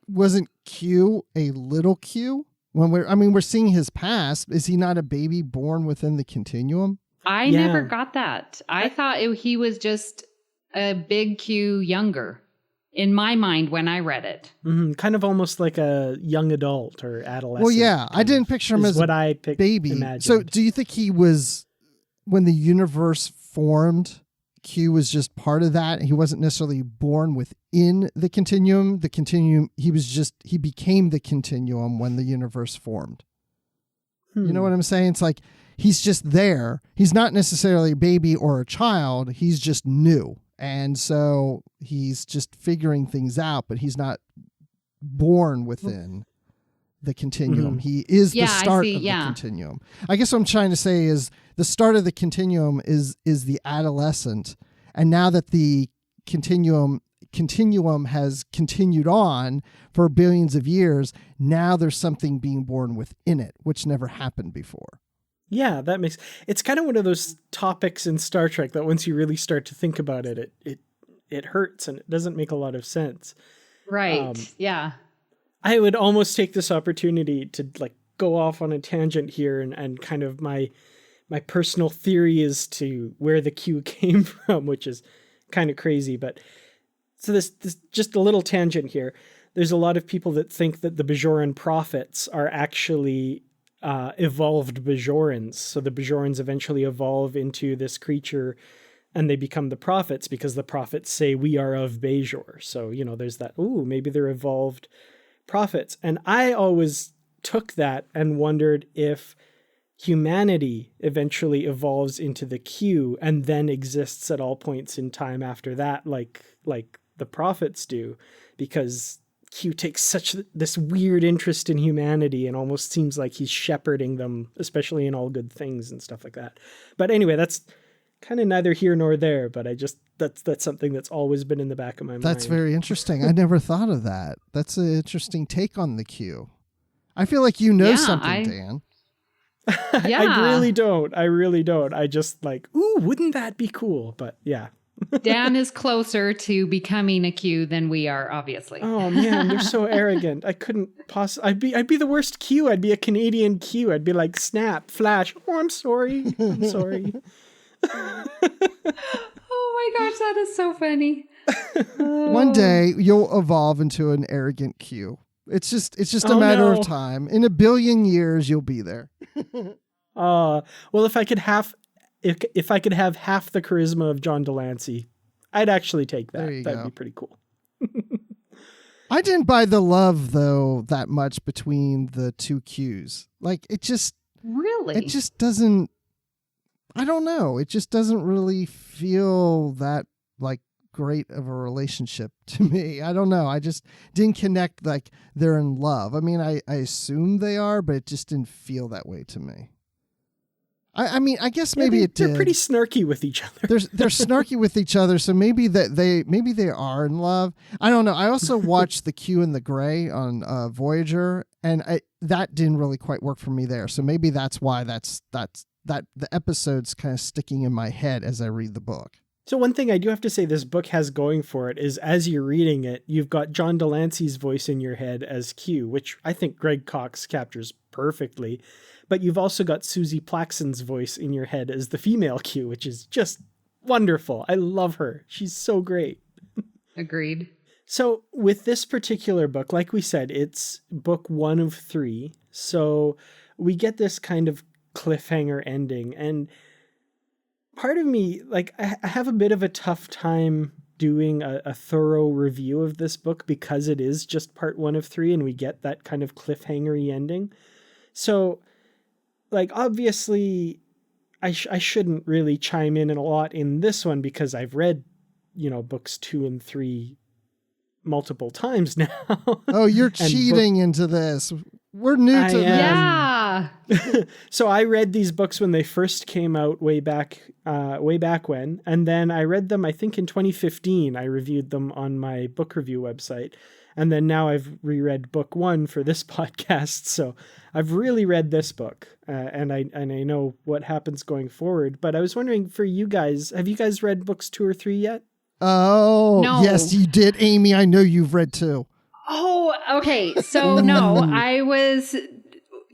wasn't Q a little Q? When we're seeing his past. Is he not a baby born within the continuum? I never got that. I thought he was just a big Q younger. in my mind when I read it. Mm-hmm. Kind of almost like a young adult or adolescent. Well, yeah, I didn't picture him as what a baby. imagined. So do you think he was, when the universe formed, Q was just part of that? He wasn't necessarily born within the continuum. The continuum, he became the continuum when the universe formed. You know what I'm saying? It's like he's just there. He's not necessarily a baby or a child. He's just new. And so he's just figuring things out, but he's not born within the continuum. He is the start of the continuum. I guess what I'm trying to say is the start of the continuum is the adolescent. And now that the continuum has continued on for billions of years, now there's something being born within it, which never happened before. Yeah, it's kind of one of those topics in Star Trek that once you really start to think about it, it hurts and it doesn't make a lot of sense. Right. Yeah. I would almost take this opportunity to like go off on a tangent here and kind of my personal theory as to where the Q came from, which is kind of crazy, but so this just a little tangent here. There's a lot of people that think that the Bajoran prophets are actually evolved Bajorans. So the Bajorans eventually evolve into this creature and they become the prophets because the prophets say we are of Bajor. So, there's that, maybe they're evolved prophets. And I always took that and wondered if humanity eventually evolves into the Q and then exists at all points in time after that, like the prophets do, because Q takes this weird interest in humanity and almost seems like he's shepherding them, especially in all good things and stuff like that. But anyway, that's kind of neither here nor there, but that's something that's always been in the back of my mind. That's very interesting. I never thought of that. That's an interesting take on the Q. I feel like something, Dan. Yeah. I really don't. I just like, wouldn't that be cool? But yeah. Dan is closer to becoming a Q than we are, obviously. Oh man, they're so arrogant. I couldn't possibly. I'd be the worst Q. I'd be a Canadian Q. I'd be like, snap, flash. Oh, I'm sorry. Oh my gosh, that is so funny. One day you'll evolve into an arrogant Q. It's just a matter of time. In a billion years, you'll be there. Well, if I could have half the charisma of John Delancey, I'd actually take that. That'd be pretty cool. I didn't buy the love though that much between the two Qs. Like it just doesn't. I don't know. It just doesn't really feel that like great of a relationship to me. I don't know. I just didn't connect like they're in love. I mean, I assume they are, but it just didn't feel that way to me. I mean, I guess maybe it did. They're pretty snarky with each other. They're snarky with each other, so maybe they are in love. I don't know. I also watched the Q and the Gray on Voyager, and that didn't really quite work for me there. So maybe that's why that the episode's kind of sticking in my head as I read the book. So one thing I do have to say this book has going for it is as you're reading it, you've got John Delancey's voice in your head as Q, which I think Greg Cox captures perfectly. But you've also got Susie Plaxton's voice in your head as the female Q, which is just wonderful. I love her. She's so great. Agreed. So with this particular book, like we said, it's book 1 of 3. So we get this kind of cliffhanger ending. And part of me, like, I have a bit of a tough time doing a thorough review of this book because it is just part 1 of 3 and we get that kind of cliffhangery ending. So, like, obviously, I shouldn't really chime in a lot in this one because I've read, books 2 and 3 multiple times now. Oh, you're cheating into this. We're new to this. Yeah. So I read these books when they first came out way back when, and then I read them, I think in 2015, I reviewed them on my book review website. And then now I've reread book 1 for this podcast. So I've really read this book and I know what happens going forward. But I was wondering for you guys, have you guys read books 2 or 3 yet? Oh, no. Yes, you did, Amy. I know you've read 2. Oh, okay. So no, I was,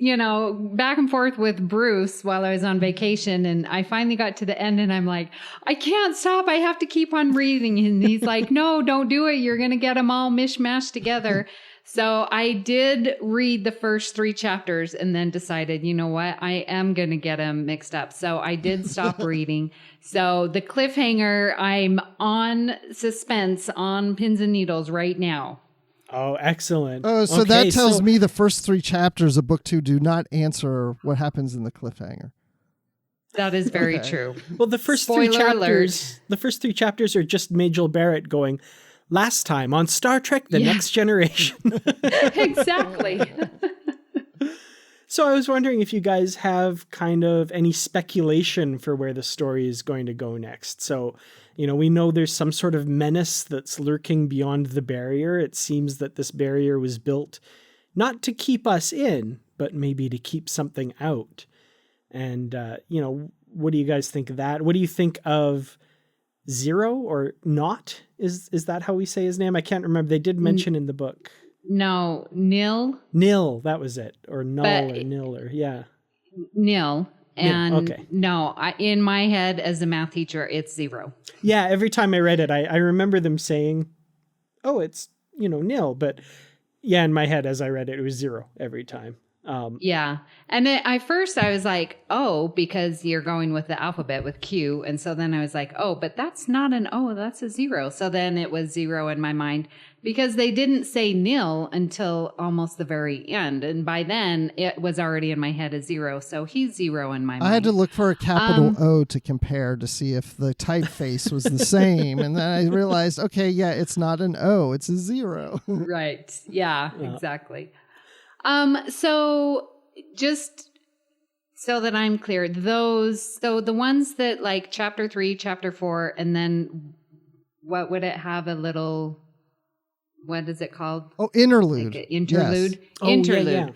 back and forth with Bruce while I was on vacation, and I finally got to the end and I'm like, I can't stop. I have to keep on reading. And he's like, no, don't do it. You're going to get them all mishmashed together. So I did read the first 3 chapters and then decided, you know what? I am going to get them mixed up. So I did stop reading. So the cliffhanger, I'm on suspense on pins and needles right now. Oh, excellent. Oh, so Okay, that tells me the first 3 chapters of book 2 do not answer what happens in the cliffhanger. That is very true. Well, the first Spoiler 3 chapters, alert. the first 3 chapters are just Majel Barrett going, last time on Star Trek: The Next Generation. Exactly. So I was wondering if you guys have kind of any speculation for where the story is going to go next. So, we know there's some sort of menace that's lurking beyond the barrier. It seems that this barrier was built not to keep us in, but maybe to keep something out. And, what do you guys think of that? What do you think of Zero or Not? Is that how we say his name? I can't remember. They did mention in the book. No, Nil. Nil, that was it. Or Null or Nil or, yeah. Nil. And okay. no, in my head as a math teacher, it's 0. Yeah, every time I read it, I remember them saying, oh, it's, nil. But yeah, in my head as I read it, it was 0 every time. Yeah. And then at first I was like, oh, because you're going with the alphabet with Q. And so then I was like, oh, but that's not an O, that's a 0. So then it was 0 in my mind because they didn't say nil until almost the very end. And by then it was already in my head as 0. So he's 0 in my mind. I had to look for a capital O to compare to see if the typeface was the same. And then I realized, okay, yeah, it's not an O, it's a 0. Right. Yeah, exactly. So just so that I'm clear, so the ones that like chapter 3, chapter 4, and then what would it have a little, what is it called? Oh, interlude. Like interlude. Yes. Oh, interlude. yeah.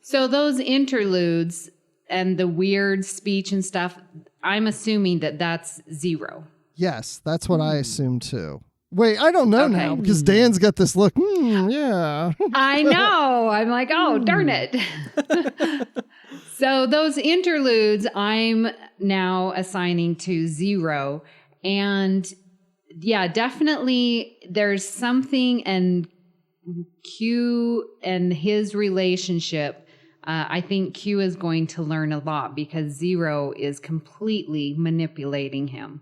So those interludes and the weird speech and stuff, I'm assuming that that's 0. Yes, that's what I assumed too. Wait, I don't know now because Dan's got this look. Yeah. I know. I'm like, oh, darn it. So those interludes, I'm now assigning to 0. And yeah, definitely there's something and Q and his relationship. I think Q is going to learn a lot because 0 is completely manipulating him.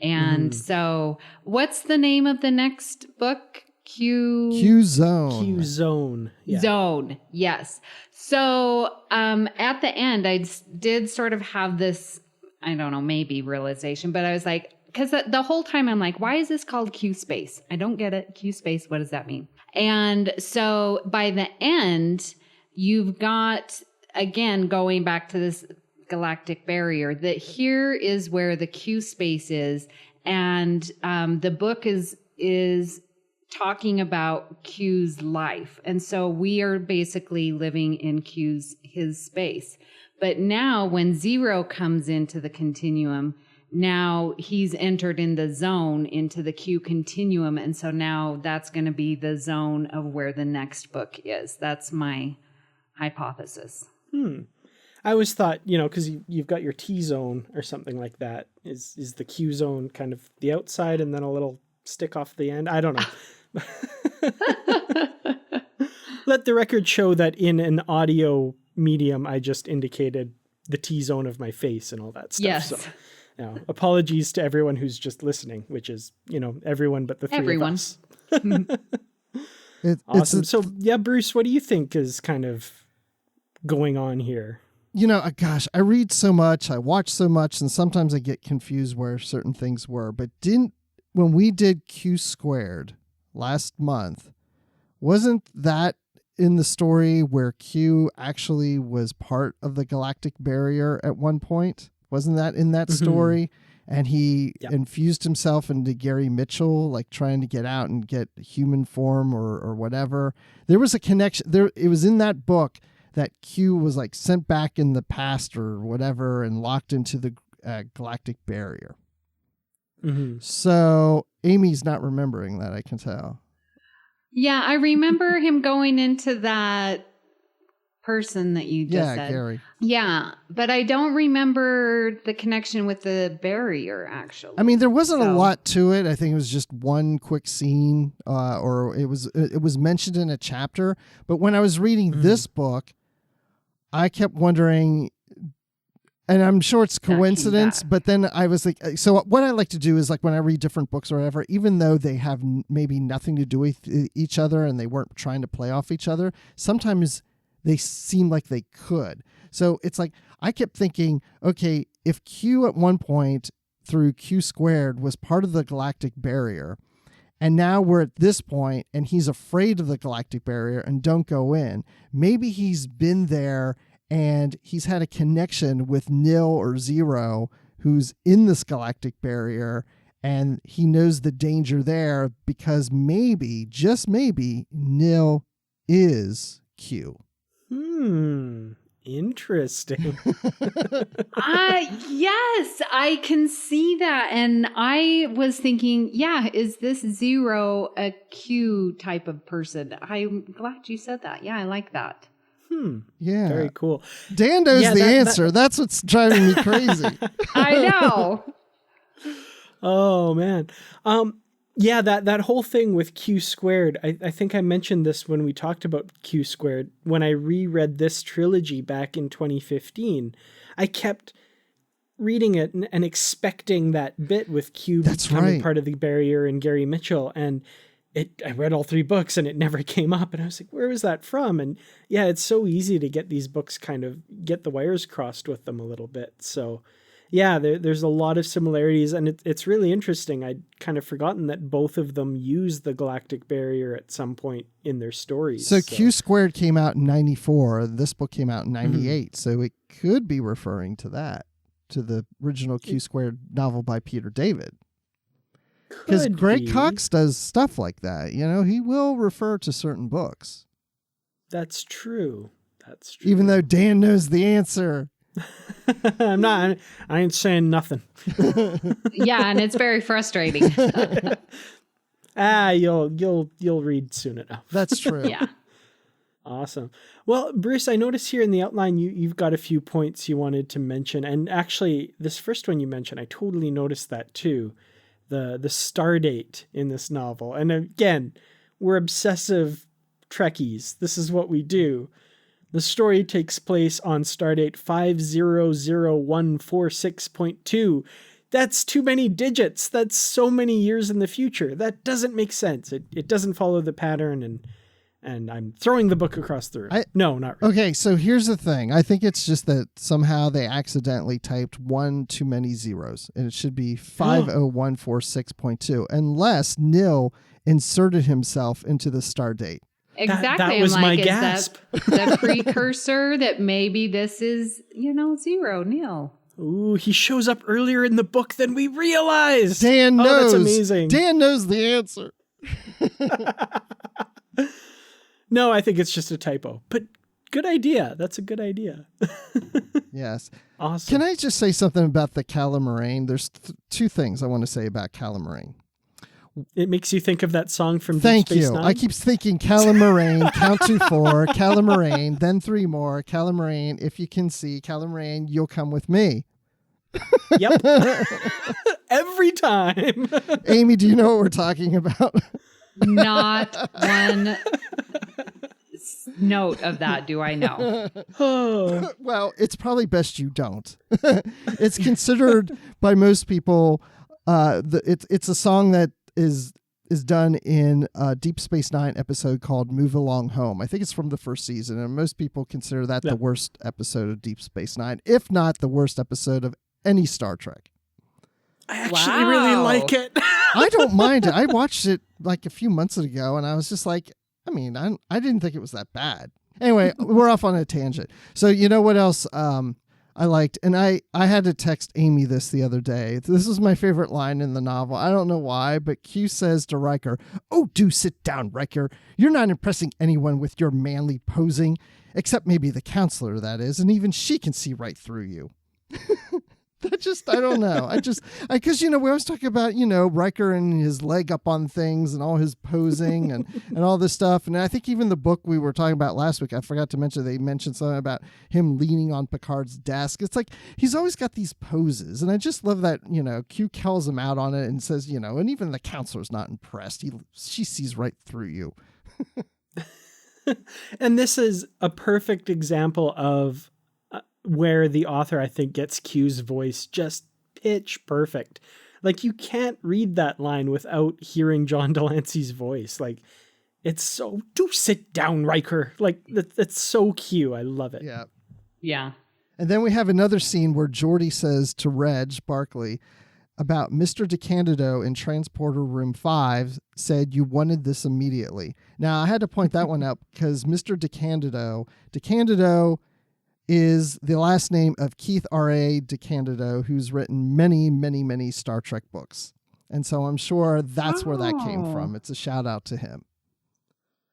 And so what's the name of the next book? Q Zone. Q Zone. Yeah. Zone. Yes. So at the end, I did sort of have this, I don't know, maybe realization, but I was like, because the whole time I'm like, why is this called Q Space? I don't get it. Q Space, what does that mean? And so by the end, you've got, again, going back to this galactic barrier, that here is where the Q space is, and the book is talking about Q's life, and so we are basically living in his space. But now when 0 comes into the continuum, now he's entered in the zone into the Q Continuum, and so now that's going to be the zone of where the next book is. That's my hypothesis. I always thought, because you've got your T zone or something like that. Is the Q zone kind of the outside and then a little stick off the end? I don't know. Let the record show that in an audio medium, I just indicated the T zone of my face and all that stuff. Yes. So, apologies to everyone who's just listening, which is, everyone but the 3 of us. Awesome. So, Bruce, what do you think is kind of going on here? Gosh, I read so much, I watch so much, and sometimes I get confused where certain things were. But when we did Q Squared last month, wasn't that in the story where Q actually was part of the galactic barrier at one point? Wasn't that in that story? And he infused himself into Gary Mitchell, like trying to get out and get human form or whatever. There was a connection there. It was in that book that Q was like sent back in the past or whatever and locked into the galactic barrier. So Amy's not remembering that, I can tell. Yeah, I remember him going into that person that you just said. Gary. Yeah, but I don't remember the connection with the barrier, actually. I mean, there wasn't a lot to it. I think it was just one quick scene, or it was mentioned in a chapter. But when I was reading this book, I kept wondering, and I'm sure it's coincidence, but then I was like, so what I like to do is, like, when I read different books or whatever, even though they have maybe nothing to do with each other and they weren't trying to play off each other, sometimes they seem like they could. So it's like, I kept thinking, okay, if Q at one point through Q squared was part of the galactic barrier, and now we're at this point and he's afraid of the galactic barrier and don't go in, maybe he's been there and he's had a connection with Nil or Zero, who's in this galactic barrier, and he knows the danger there because maybe, just maybe, Nil is Q. Interesting. Yes, I can see that. And I was thinking, is this Zero a Q type of person? I'm glad you said that. Yeah, I like that. Yeah. Very cool. Dan knows the answer. That's what's driving me crazy. I know. Oh, man. That whole thing with Q squared, I think I mentioned this when we talked about Q squared. When I reread this trilogy back in 2015, I kept reading it and expecting that bit with Q becoming part of the barrier and Gary Mitchell. And I read all 3 books and it never came up. And I was like, where was that from? And yeah, it's so easy to get these books kind of get the wires crossed with them a little bit. So yeah, there's a lot of similarities, and it's really interesting. I'd kind of forgotten that both of them use the galactic barrier at some point in their stories. So Q squared came out in 94. This book came out in 98. So it could be referring to that, to the original Q squared novel by Peter David. Because Greg Cox does stuff like that. You know, he will refer to certain books. That's true. Even though Dan knows the answer. I ain't saying nothing. Yeah, and it's very frustrating. You'll read soon enough. That's true. Yeah. Awesome. Well, Bruce, I noticed here in the outline you've got a few points you wanted to mention, and actually this first one you mentioned, I totally noticed that too. The star date in this novel. And again, we're obsessive Trekkies. This is what we do. The story takes place on stardate 500146.2. That's too many digits. That's so many years in the future. That doesn't make sense. It doesn't follow the pattern, and I'm throwing the book across the room. No, not really. Okay, so here's the thing. I think it's just that somehow they accidentally typed one too many zeros, and it should be 50146.2, unless Nil inserted himself into the star date. Exactly. That was my gasp. Is that the precursor that maybe this is, Zero, Nil? Ooh, he shows up earlier in the book than we realized. Dan knows. That's amazing. Dan knows the answer. No, I think it's just a typo. But good idea. That's a good idea. Yes. Awesome. Can I just say something about the Calamarain? There's 2 things I want to say about Calamarain. It makes you think of that song from Thank Deep Space you. Nine? I keep thinking Calamarain, count to 4, Calamarain, then 3 more, Calamarain, if you can see, Calamarain, you'll come with me. Yep. Every time. Amy, do you know what we're talking about? Not one note of that do I know. Well, it's probably best you don't. It's considered by most people, it's a song that is done in a Deep Space Nine episode called Move Along Home. I think it's from the first season, and most people consider that the worst episode of Deep Space Nine, if not the worst episode of any Star Trek. I actually really like it. I don't mind it. I watched it like a few months ago, and I was just like, I didn't think it was that bad. Anyway, we're off on a tangent. So you know what else I liked? And I had to text Amy this the other day. This is my favorite line in the novel. I don't know why, but Q says to Riker, "Oh, do sit down, Riker. You're not impressing anyone with your manly posing, except maybe the counselor, that is, and even she can see right through you." I don't know. Because, we always talk about, Riker and his leg up on things and all his posing and all this stuff. And I think even the book we were talking about last week, I forgot to mention, they mentioned something about him leaning on Picard's desk. It's like, he's always got these poses. And I just love that, Q calls him out on it and says, and even the counselor's not impressed. She sees right through you. And this is a perfect example of where the author, I think, gets Q's voice just pitch perfect. Like, you can't read that line without hearing John Delancey's voice. Like, it's so, do sit down, Riker. Like, that's so Q. I love it. Yeah. Yeah. And then we have another scene where Geordi says to Reg Barclay about Mr. DeCandido in Transporter Room 5 said you wanted this immediately. Now, I had to point that one out because Mr. DeCandido is the last name of Keith R.A. DeCandido, who's written many, many, many Star Trek books. And so I'm sure that's where that came from. It's a shout out to him.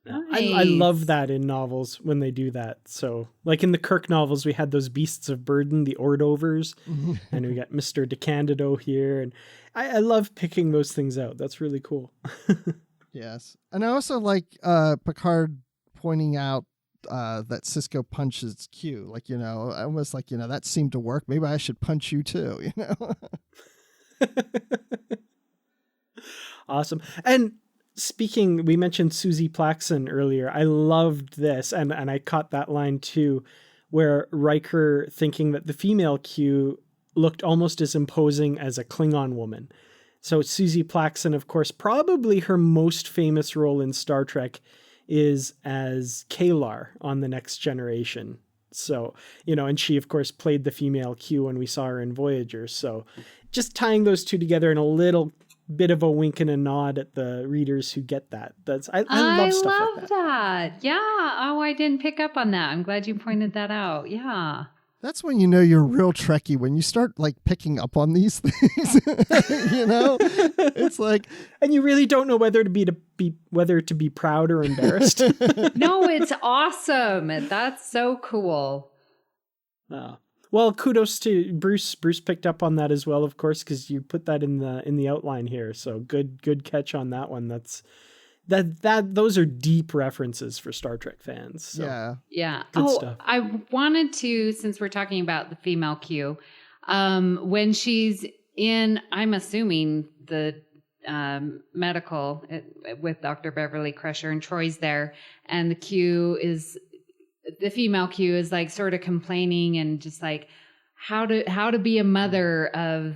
Nice. I love that in novels when they do that. So, like in the Kirk novels, we had those beasts of burden, the Ordovers, and we got Mr. DeCandido here. And I love picking those things out. That's really cool. Yes. And I also like Picard pointing out that Cisco punches Q. Like, almost like, that seemed to work. Maybe I should punch you too, Awesome. And speaking, we mentioned Susie Plaxon earlier. I loved this, and I caught that line too, where Riker thinking that the female Q looked almost as imposing as a Klingon woman. So Susie Plaxon, of course, probably her most famous role in Star Trek is as Kalar on The Next Generation. So, and she, of course, played the female Q when we saw her in Voyager. So just tying those two together in a little bit of a wink and a nod at the readers who get that. I love stuff like that. Yeah. Oh, I didn't pick up on that. I'm glad you pointed that out. Yeah. That's when you're real Trekkie, when you start like picking up on these things. It's like, and you really don't know whether to be proud or embarrassed. No, it's awesome. That's so cool. Well, kudos to Bruce. Bruce picked up on that as well, of course, because you put that in the outline here. So good catch on that one. Those are deep references for Star Trek fans. So. Yeah. Good stuff. I wanted to, since we're talking about the female Q, when she's in, I'm assuming the medical with Dr. Beverly Crusher and Troy's there, and the female Q is like sort of complaining and just like how to be a mother of,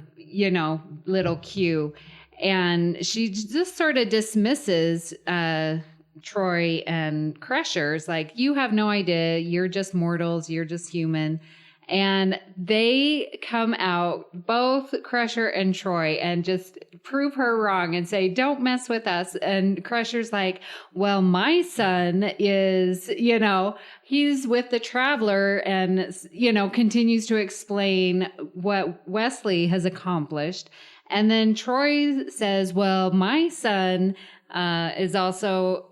little Q. And she just sort of dismisses Troy and Crusher's like, you have no idea. You're just mortals. You're just human. And they come out, both Crusher and Troy, and just prove her wrong and say, don't mess with us. And Crusher's like, well, my son is, he's with the Traveler and, continues to explain what Wesley has accomplished. And then Troy says, well, my son is also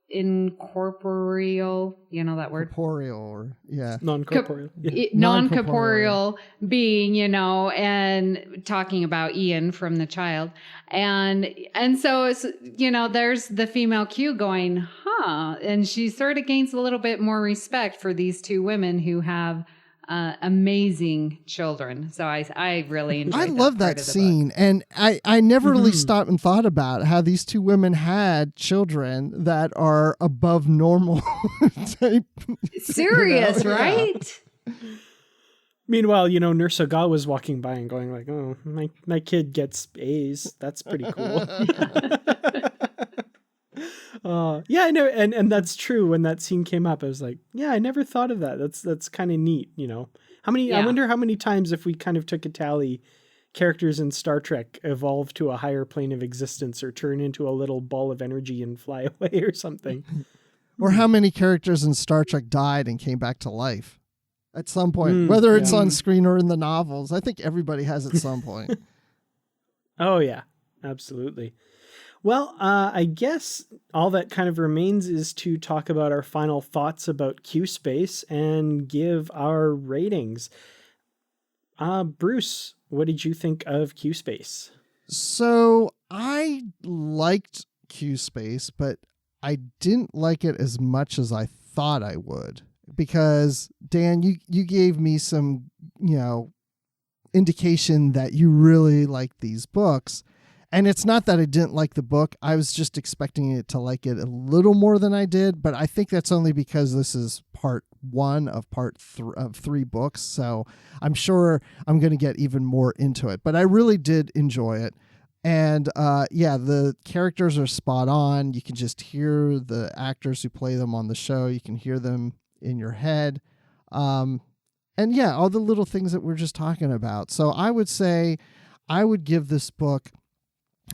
incorporeal, that word? Corporeal, or non-corporeal. Non-corporeal being, and talking about Ian from The Child. And so it's, there's the female Q going, and she sort of gains a little bit more respect for these two women who have amazing children. So I really enjoyed I love that scene. And I never really stopped and thought about how these two women had children that are above normal type. Serious, right? Meanwhile, Nurse Ogawa was walking by and going like, oh, my kid gets A's. That's pretty cool. I know, and that's true. When that scene came up, I was like, yeah, I never thought of that. That's kind of neat, How many? Yeah. I wonder how many times, if we kind of took a tally, characters in Star Trek evolve to a higher plane of existence or turn into a little ball of energy and fly away or something. Or how many characters in Star Trek died and came back to life at some point, whether it's on screen or in the novels. I think everybody has at some point. Oh yeah, absolutely. Well, I guess all that kind of remains is to talk about our final thoughts about Q Space and give our ratings. Bruce, what did you think of Q Space? So I liked Q Space, but I didn't like it as much as I thought I would, because Dan, you gave me some, indication that you really like these books. And it's not that I didn't like the book. I was just expecting it to like it a little more than I did, but I think that's only because this is part 1 of of 3 books. So I'm sure I'm going to get even more into it, but I really did enjoy it. And the characters are spot on. You can just hear the actors who play them on the show. You can hear them in your head. All the little things that we're just talking about. So I would say I would give this book,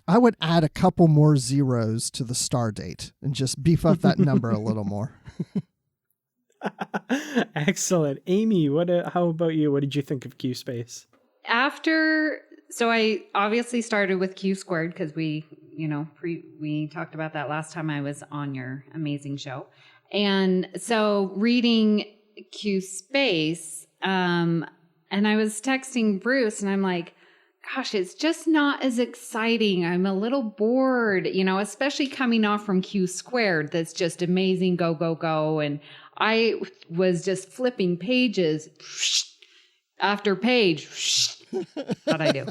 I would add a couple more zeros to the star date and just beef up that number a little more. Excellent. Amy, how about you? What did you think of Q Space? So I obviously started with Q Squared because we talked about that last time I was on your amazing show. And so reading Q Space, and I was texting Bruce and I'm like, gosh, it's just not as exciting. I'm a little bored, especially coming off from Q Squared. That's just amazing. Go, go, go. And I was just flipping pages after page. How'd I do?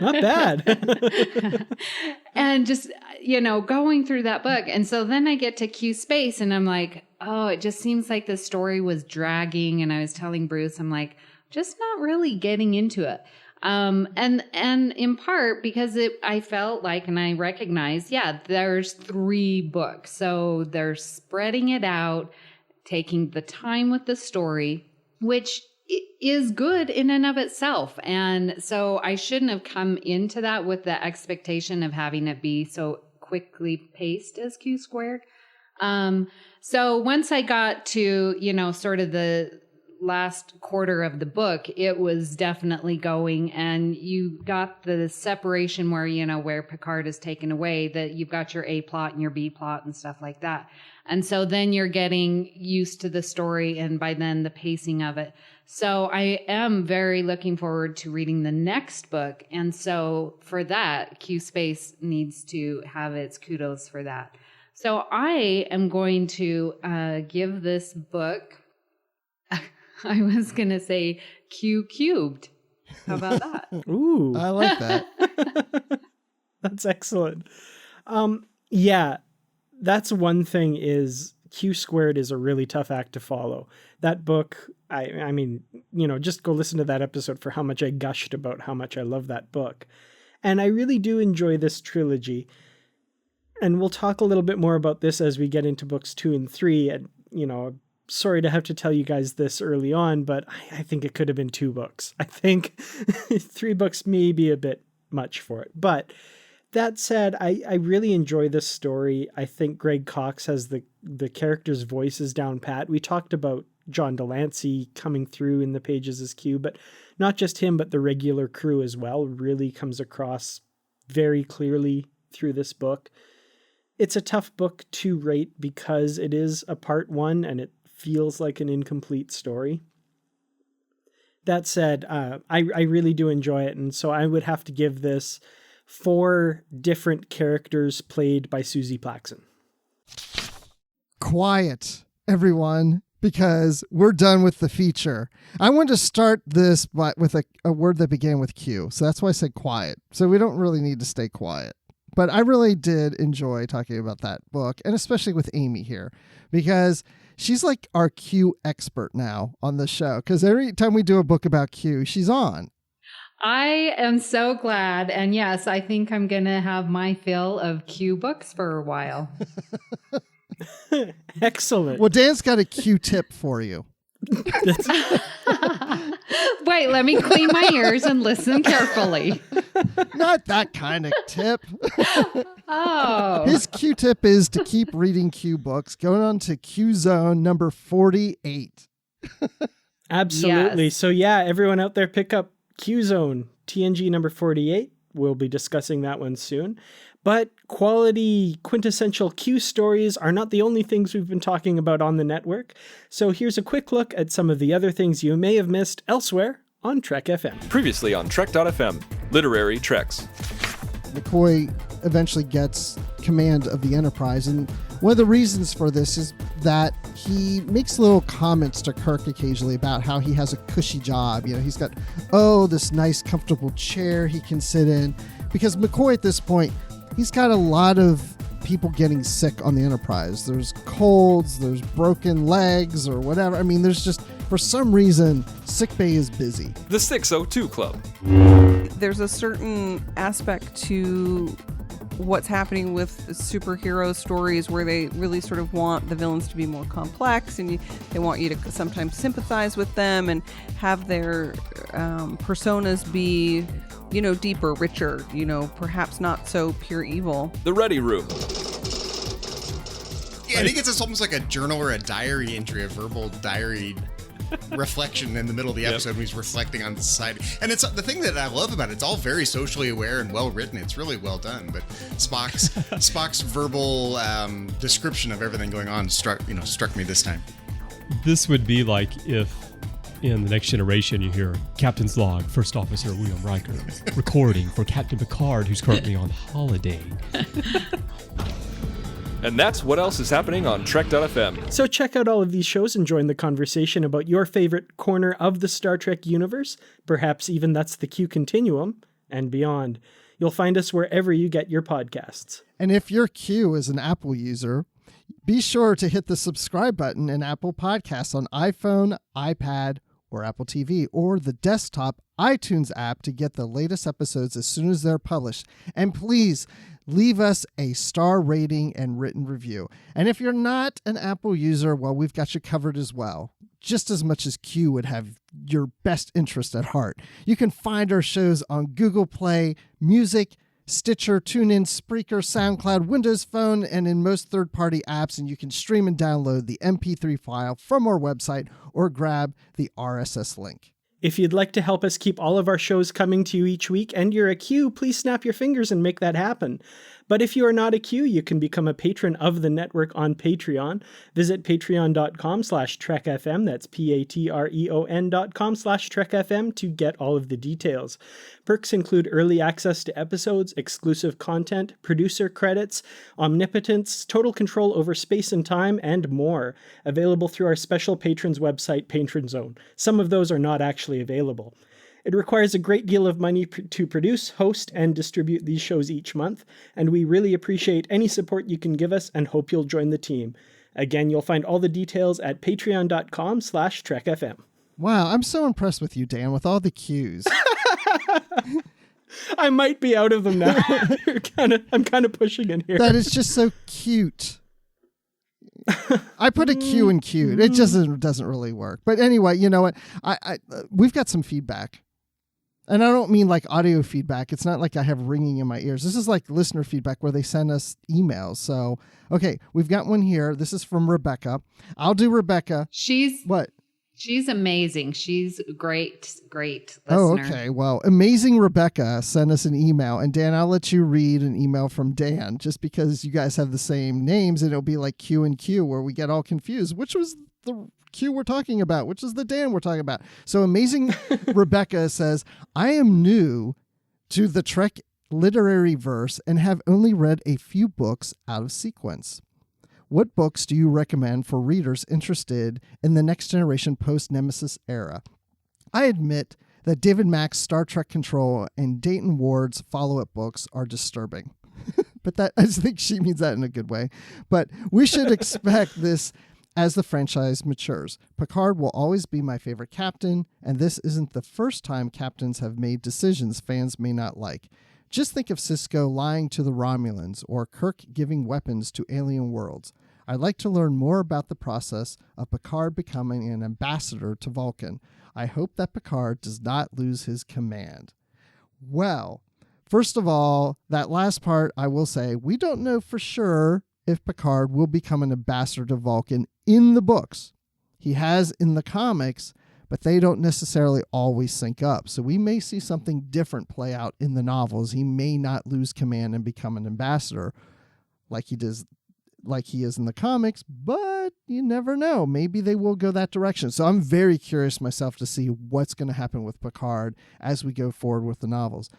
Not bad. And just, going through that book. And so then I get to Q Space and I'm like, oh, it just seems like the story was dragging. And I was telling Bruce, I'm like, just not really getting into it. And in part because I felt like, and I recognized, there's 3 books. So they're spreading it out, taking the time with the story, which is good in and of itself. And so I shouldn't have come into that with the expectation of having it be so quickly paced as Q Squared. So once I got to, sort of the last quarter of the book, it was definitely going, and you got the separation where, where Picard is taken away, that you've got your A plot and your B plot and stuff like that. And so then you're getting used to the story and by then the pacing of it. So I am very looking forward to reading the next book. And so for that, Q Space needs to have its kudos for that. So I am going to give this book, I was going to say Q cubed. How about that? Ooh. I like that. That's excellent. That's one thing is Q Squared is a really tough act to follow. That book, I mean, just go listen to that episode for how much I gushed about how much I love that book. And I really do enjoy this trilogy. And we'll talk a little bit more about this as we get into books 2 and 3. And, sorry to have to tell you guys this early on, but I think it could have been 2 books. I think 3 books may be a bit much for it. But that said, I really enjoy this story. I think Greg Cox has the characters' voices down pat. We talked about John Delancey coming through in the pages as Q, but not just him, but the regular crew as well really comes across very clearly through this book. It's a tough book to rate because it is a part 1 and it feels like an incomplete story. That said, I really do enjoy it. And so I would have to give this 4 different characters played by Susie Plaxon. Quiet, everyone, because we're done with the feature. I want to start this with a word that began with Q. So that's why I said quiet. So we don't really need to stay quiet. But I really did enjoy talking about that book, and especially with Amy here, because she's like our Q expert now on the show. Because every time we do a book about Q, she's on. I am so glad. And yes, I think I'm going to have my fill of Q books for a while. Excellent. Well, Dan's got a Q tip for you. Wait, let me clean my ears and listen carefully. Not that kind of tip. Oh. His Q tip is to keep reading Q books. Going on to Q Zone number 48. Absolutely. Yes. So everyone out there, pick up Q Zone, TNG number 48. We'll be discussing that one soon. But quality, quintessential Q stories are not the only things we've been talking about on the network. So here's a quick look at some of the other things you may have missed elsewhere on Trek FM. Previously on Trek.fm, Literary Treks. McCoy eventually gets command of the Enterprise, and one of the reasons for this is that he makes little comments to Kirk occasionally about how he has a cushy job. You know, he's got, this nice comfortable chair he can sit in, because McCoy at this point, he's got a lot of people getting sick on the Enterprise. There's colds, there's broken legs or whatever. I mean, there's just, for some reason, sickbay is busy. The 602 Club. There's a certain aspect to what's happening with superhero stories where they really sort of want the villains to be more complex, and they want you to sometimes sympathize with them and have their personas be, deeper, richer, perhaps not so pure evil. The Ready Room. Yeah, I think it's almost like a journal or a diary entry, a verbal diary reflection in the middle of the episode when he's reflecting on society. And it's the thing that I love about it, it's all very socially aware and well written. It's really well done. But Spock's verbal description of everything going on struck me this time. This would be like if in The Next Generation you hear Captain's Log, First Officer William Riker, recording for Captain Picard, who's currently on holiday. And that's what else is happening on Trek.fm. So check out all of these shows and join the conversation about your favorite corner of the Star Trek universe. Perhaps even that's the Q Continuum and beyond. You'll find us wherever you get your podcasts. And if your Q is an Apple user, be sure to hit the subscribe button in Apple Podcasts on iPhone, iPad, or Apple TV, or the desktop iTunes app to get the latest episodes as soon as they're published. And please leave us a star rating and written review. And if you're not an Apple user, well, we've got you covered as well. Just as much as Q would have your best interest at heart. You can find our shows on Google Play, Music, Stitcher, TuneIn, Spreaker, SoundCloud, Windows Phone, and in most third-party apps, and you can stream and download the MP3 file from our website or grab the RSS link. If you'd like to help us keep all of our shows coming to you each week and you're a Q, please snap your fingers and make that happen. But if you are not a Q, you can become a patron of the network on Patreon. Visit patreon.com/trekfm, that's patreon.com/trekfm to get all of the details. Perks include early access to episodes, exclusive content, producer credits, omnipotence, total control over space and time, and more. Available through our special patrons website, Patron Zone. Some of those are not actually available. It requires a great deal of money to produce, host, and distribute these shows each month, and we really appreciate any support you can give us and hope you'll join the team. Again, you'll find all the details at patreon.com/trekfm. Wow, I'm so impressed with you, Dan, with all the cues. I might be out of them now. I'm kind of pushing in here. That is just so cute. I put a Q in cute. It just doesn't really work. But anyway, you know what? We've got some feedback. And I don't mean like audio feedback. It's not like I have ringing in my ears. This is like listener feedback where they send us emails. So, okay, we've got one here. This is from Rebecca. I'll do Rebecca. What? She's amazing. She's great listener. Oh, okay. Well, amazing Rebecca sent us an email. And Dan, I'll let you read an email from Dan just because you guys have the same names and it'll be like Q and Q where we get all confused. Which was the Q we're talking about? Which is the Dan we're talking about? So amazing Rebecca says, I am new to the Trek literary verse and have only read a few books out of sequence. What books do you recommend for readers interested in the Next Generation post-Nemesis era? I admit that David Mack's Star Trek Control and Dayton Ward's follow-up books are disturbing. But I just think she means that in a good way. But we should expect this as the franchise matures. Picard will always be my favorite captain, and this isn't the first time captains have made decisions fans may not like. Just think of Sisko lying to the Romulans or Kirk giving weapons to alien worlds. I'd like to learn more about the process of Picard becoming an ambassador to Vulcan. I hope that Picard does not lose his command. Well, first of all, that last part, I will say, we don't know for sure if Picard will become an ambassador to Vulcan in the books. He has in the comics, but they don't necessarily always sync up. So we may see something different play out in the novels. He may not lose command and become an ambassador like he does like he is in the comics, but you never know. Maybe they will go that direction. So I'm very curious myself to see what's going to happen with Picard as we go forward with the novels.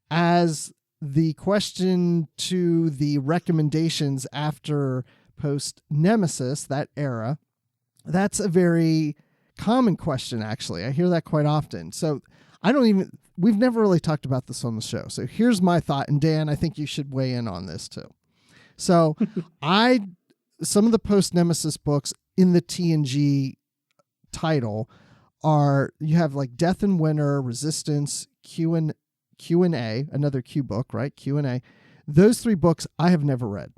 As the question to the recommendations after post-Nemesis, that era, that's a very common question, actually. I hear that quite often. So we've never really talked about this on the show. So here's my thought, and Dan, I think you should weigh in on this too. So some of the post-Nemesis books in the TNG title are, you have like Death and Winter, Resistance, Q&A, another Q book, right? Q&A. Those 3 books I have never read.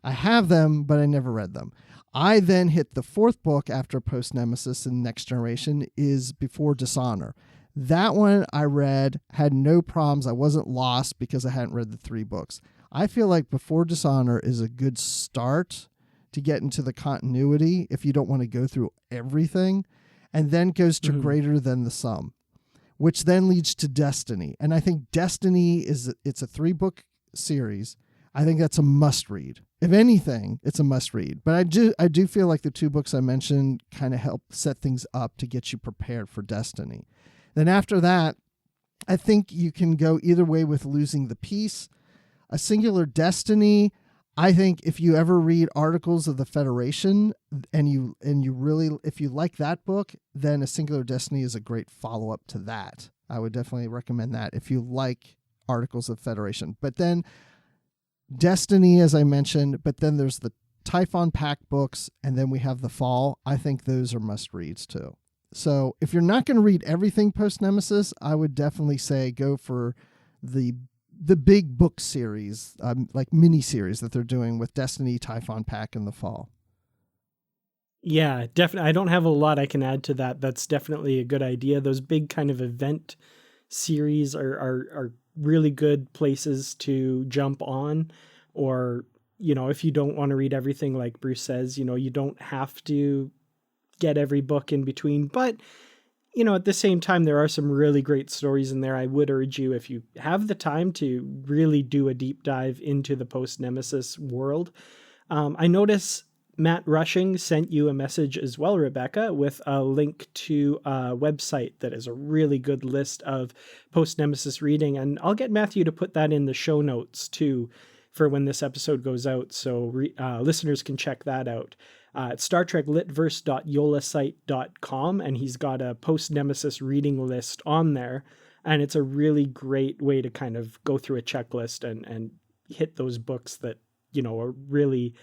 I have them, but I never read them. I then hit the 4th book after post-Nemesis in Next Generation is Before Dishonor. That one I read, had no problems. I wasn't lost because I hadn't read the 3 books. I feel like Before Dishonor is a good start to get into the continuity if you don't want to go through everything, and then goes to Greater Than the Sum, which then leads to Destiny. And I think Destiny it's a 3-book series. I think that's a must read. If anything, it's a must read. But I do feel like the 2 books I mentioned kind of help set things up to get you prepared for Destiny. Then after that, I think you can go either way with Losing the Peace. A Singular Destiny, I think if you ever read Articles of the Federation and you really, if you like that book, then A Singular Destiny is a great follow-up to that. I would definitely recommend that if you like Articles of Federation. But then Destiny, as I mentioned, but then there's the Typhon Pack books, and then we have The Fall. I think those are must-reads too. So if you're not going to read everything post-Nemesis, I would definitely say go for the big book series, like mini series that they're doing with Destiny, Typhon Pack, and The Fall. Yeah, definitely. I don't have a lot I can add to that. That's definitely a good idea. Those big kind of event series are really good places to jump on, or, if you don't want to read everything, like Bruce says, you don't have to get every book in between, but at the same time, there are some really great stories in there. I would urge you, if you have the time, to really do a deep dive into the post-Nemesis world. I notice Matt Rushing sent you a message as well, Rebecca, with a link to a website that is a really good list of post-Nemesis reading. And I'll get Matthew to put that in the show notes too for when this episode goes out, so listeners can check that out. It's StarTrekLitverse.yolasite.com, and he's got a post-Nemesis reading list on there. And it's a really great way to kind of go through a checklist and hit those books that, are really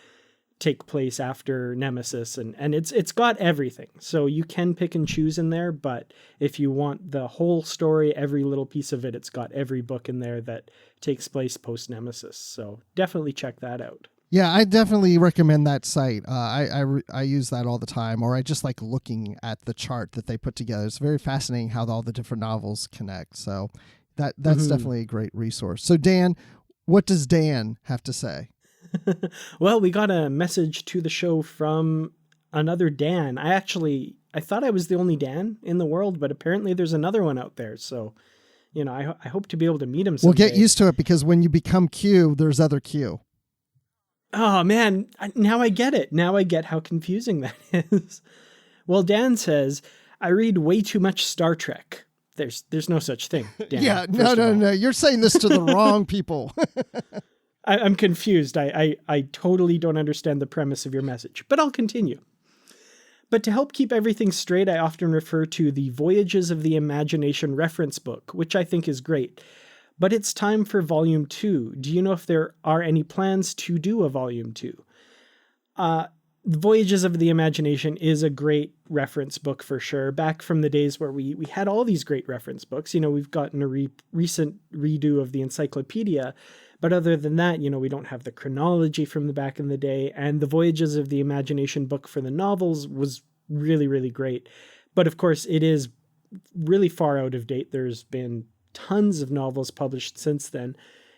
take place after Nemesis. And it's got everything. So you can pick and choose in there, but if you want the whole story, every little piece of it, it's got every book in there that takes place post-Nemesis. So definitely check that out. Yeah, I definitely recommend that site. I use that all the time, or I just like looking at the chart that they put together. It's very fascinating how all the different novels connect. So that's definitely a great resource. So Dan, what does Dan have to say? Well, we got a message to the show from another Dan. I thought I was the only Dan in the world, but apparently there's another one out there. So, I hope to be able to meet him someday. Well, get used to it, because when you become Q, there's other Q. Oh, man. Now I get it. Now I get how confusing that is. Well, Dan says, I read way too much Star Trek. There's no such thing, Dan. Yeah, no. You're saying this to the wrong people. I'm confused. I totally don't understand the premise of your message, but I'll continue. But to help keep everything straight, I often refer to the Voyages of the Imagination reference book, which I think is great. But it's time for Volume 2. Do you know if there are any plans to do a Volume 2? Voyages of the Imagination is a great reference book for sure. Back from the days where we had all these great reference books. We've gotten a recent redo of the encyclopedia. But other than that, we don't have the chronology from the back in the day. And the Voyages of the Imagination book for the novels was really, really great. But of course, it is really far out of date. There's been tons of novels published since then.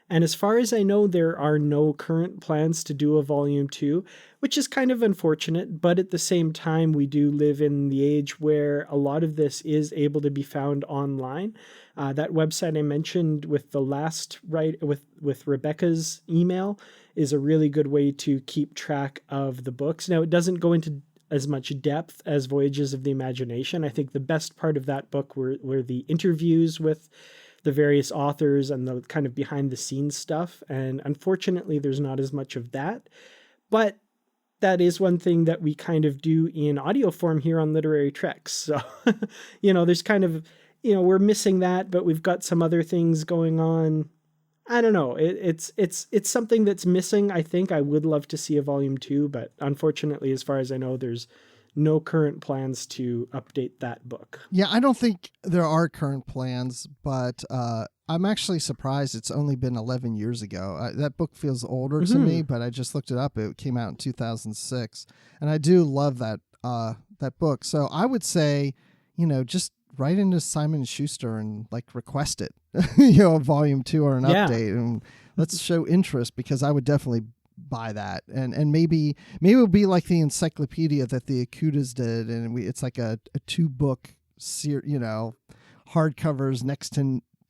And as far as I know, there are no current plans to do a volume 2, which is kind of unfortunate, but at the same time, we do live in the age where a lot of this is able to be found online. That website I mentioned with the last with Rebecca's email is a really good way to keep track of the books. Now, it doesn't go into as much depth as Voyages of the Imagination. I think the best part of that book were the interviews with the various authors and the kind of behind the scenes stuff. And unfortunately, there's not as much of that. But that is one thing that we kind of do in audio form here on Literary Treks. So, there's kind of, we're missing that, but we've got some other things going on. I don't know. It's something that's missing. I think I would love to see a volume 2, but unfortunately, as far as I know, there's no current plans to update that book. Yeah, I don't think there are current plans, but I'm actually surprised it's only been 11 years ago. That book feels older to me, but I just looked it up. It came out in 2006, and I do love that book. So I would say, just write into Simon & Schuster and request it, a volume 2 or an update, and let's show interest, because I would definitely buy that. And maybe it'll be like the encyclopedia that the Akutas did, and it's like a 2-book hardcovers next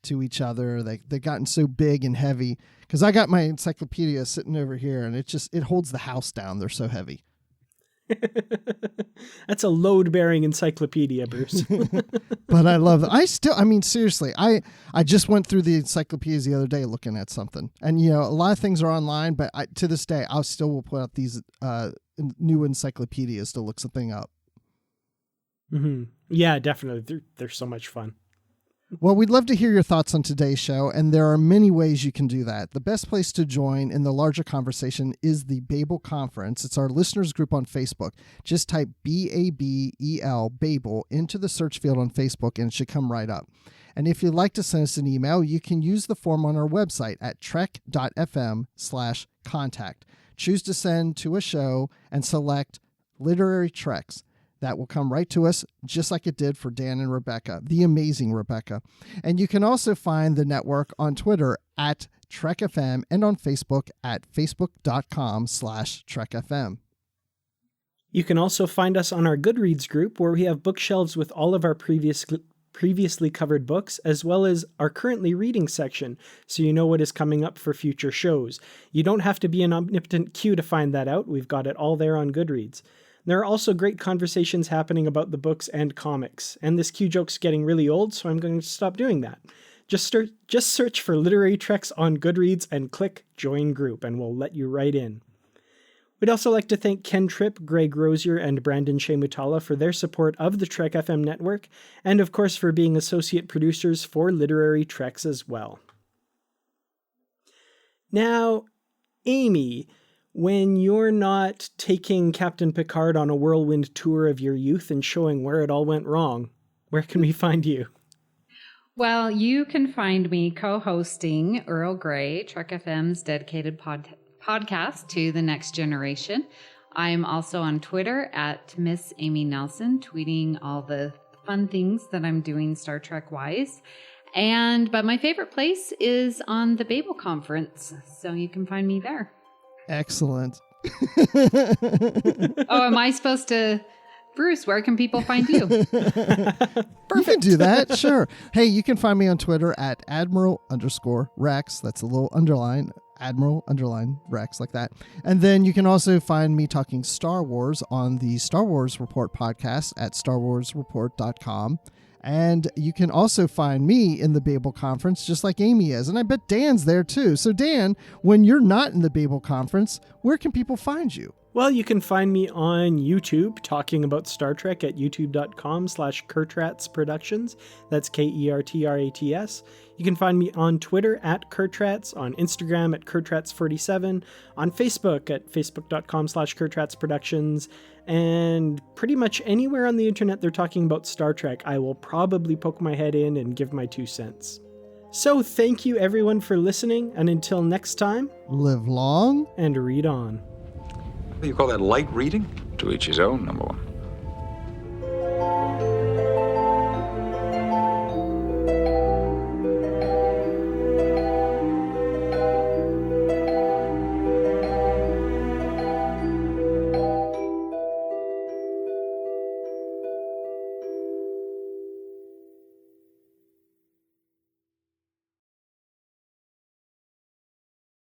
to each other. They've gotten so big and heavy, because I got my encyclopedia sitting over here, and it holds the house down. They're so heavy. That's a load-bearing encyclopedia, Bruce. But I love it. Seriously, I just went through the encyclopedias the other day looking at something. And, a lot of things are online, but to this day, I still will put out these new encyclopedias to look something up. Mm-hmm. Yeah, definitely. They're so much fun. Well, we'd love to hear your thoughts on today's show, and there are many ways you can do that. The best place to join in the larger conversation is the Babel Conference. It's our listeners group on Facebook. Just type BABEL, Babel, into the search field on Facebook, and it should come right up. And if you'd like to send us an email, you can use the form on our website at trek.fm/contact. Choose to send to a show and select Literary Treks. That will come right to us, just like it did for Dan and Rebecca, the amazing Rebecca. And you can also find the network on Twitter at TrekFM and on Facebook at facebook.com/TrekFM. You can also find us on our Goodreads group, where we have bookshelves with all of our previously covered books, as well as our currently reading section, so you know what is coming up for future shows. You don't have to be an omnipotent Q to find that out. We've got it all there on Goodreads. There are also great conversations happening about the books and comics, and this Q joke's getting really old, so I'm going to stop doing that. Just search for Literary Treks on Goodreads and click Join Group, and we'll let you right in. We'd also like to thank Ken Tripp, Greg Rosier, and Brandon Shemutala for their support of the Trek FM network, and of course for being associate producers for Literary Treks as well. Now, Amy, when you're not taking Captain Picard on a whirlwind tour of your youth and showing where it all went wrong, where can we find you? Well, you can find me co-hosting Earl Grey, Trek FM's dedicated podcast to the next generation. I'm also on Twitter at Miss Amy Nelson, tweeting all the fun things that I'm doing Star Trek-wise. But my favorite place is on the Babel Conference, so you can find me there. Excellent. Oh, am I supposed to... Bruce, where can people find you? You can do that, sure. Hey, you can find me on Twitter at Admiral_Rex. That's a little underline, Admiral_Rex, like that. And then you can also find me talking Star Wars on the Star Wars Report podcast at StarWarsReport.com. And you can also find me in the Babel Conference, just like Amy is. And I bet Dan's there too. So Dan, when you're not in the Babel Conference, where can people find you? Well, you can find me on YouTube talking about Star Trek at youtube.com/Kurtrats Productions. That's KERTRATS. You can find me on Twitter at Kurtrats, on Instagram at Kurtrats47, on Facebook at facebook.com/Kurtrats Productions, and pretty much anywhere on the internet they're talking about Star Trek, I will probably poke my head in and give my 2 cents. So thank you everyone for listening, and until next time, live long and read on. What do you call that, light reading? To each his own, number one.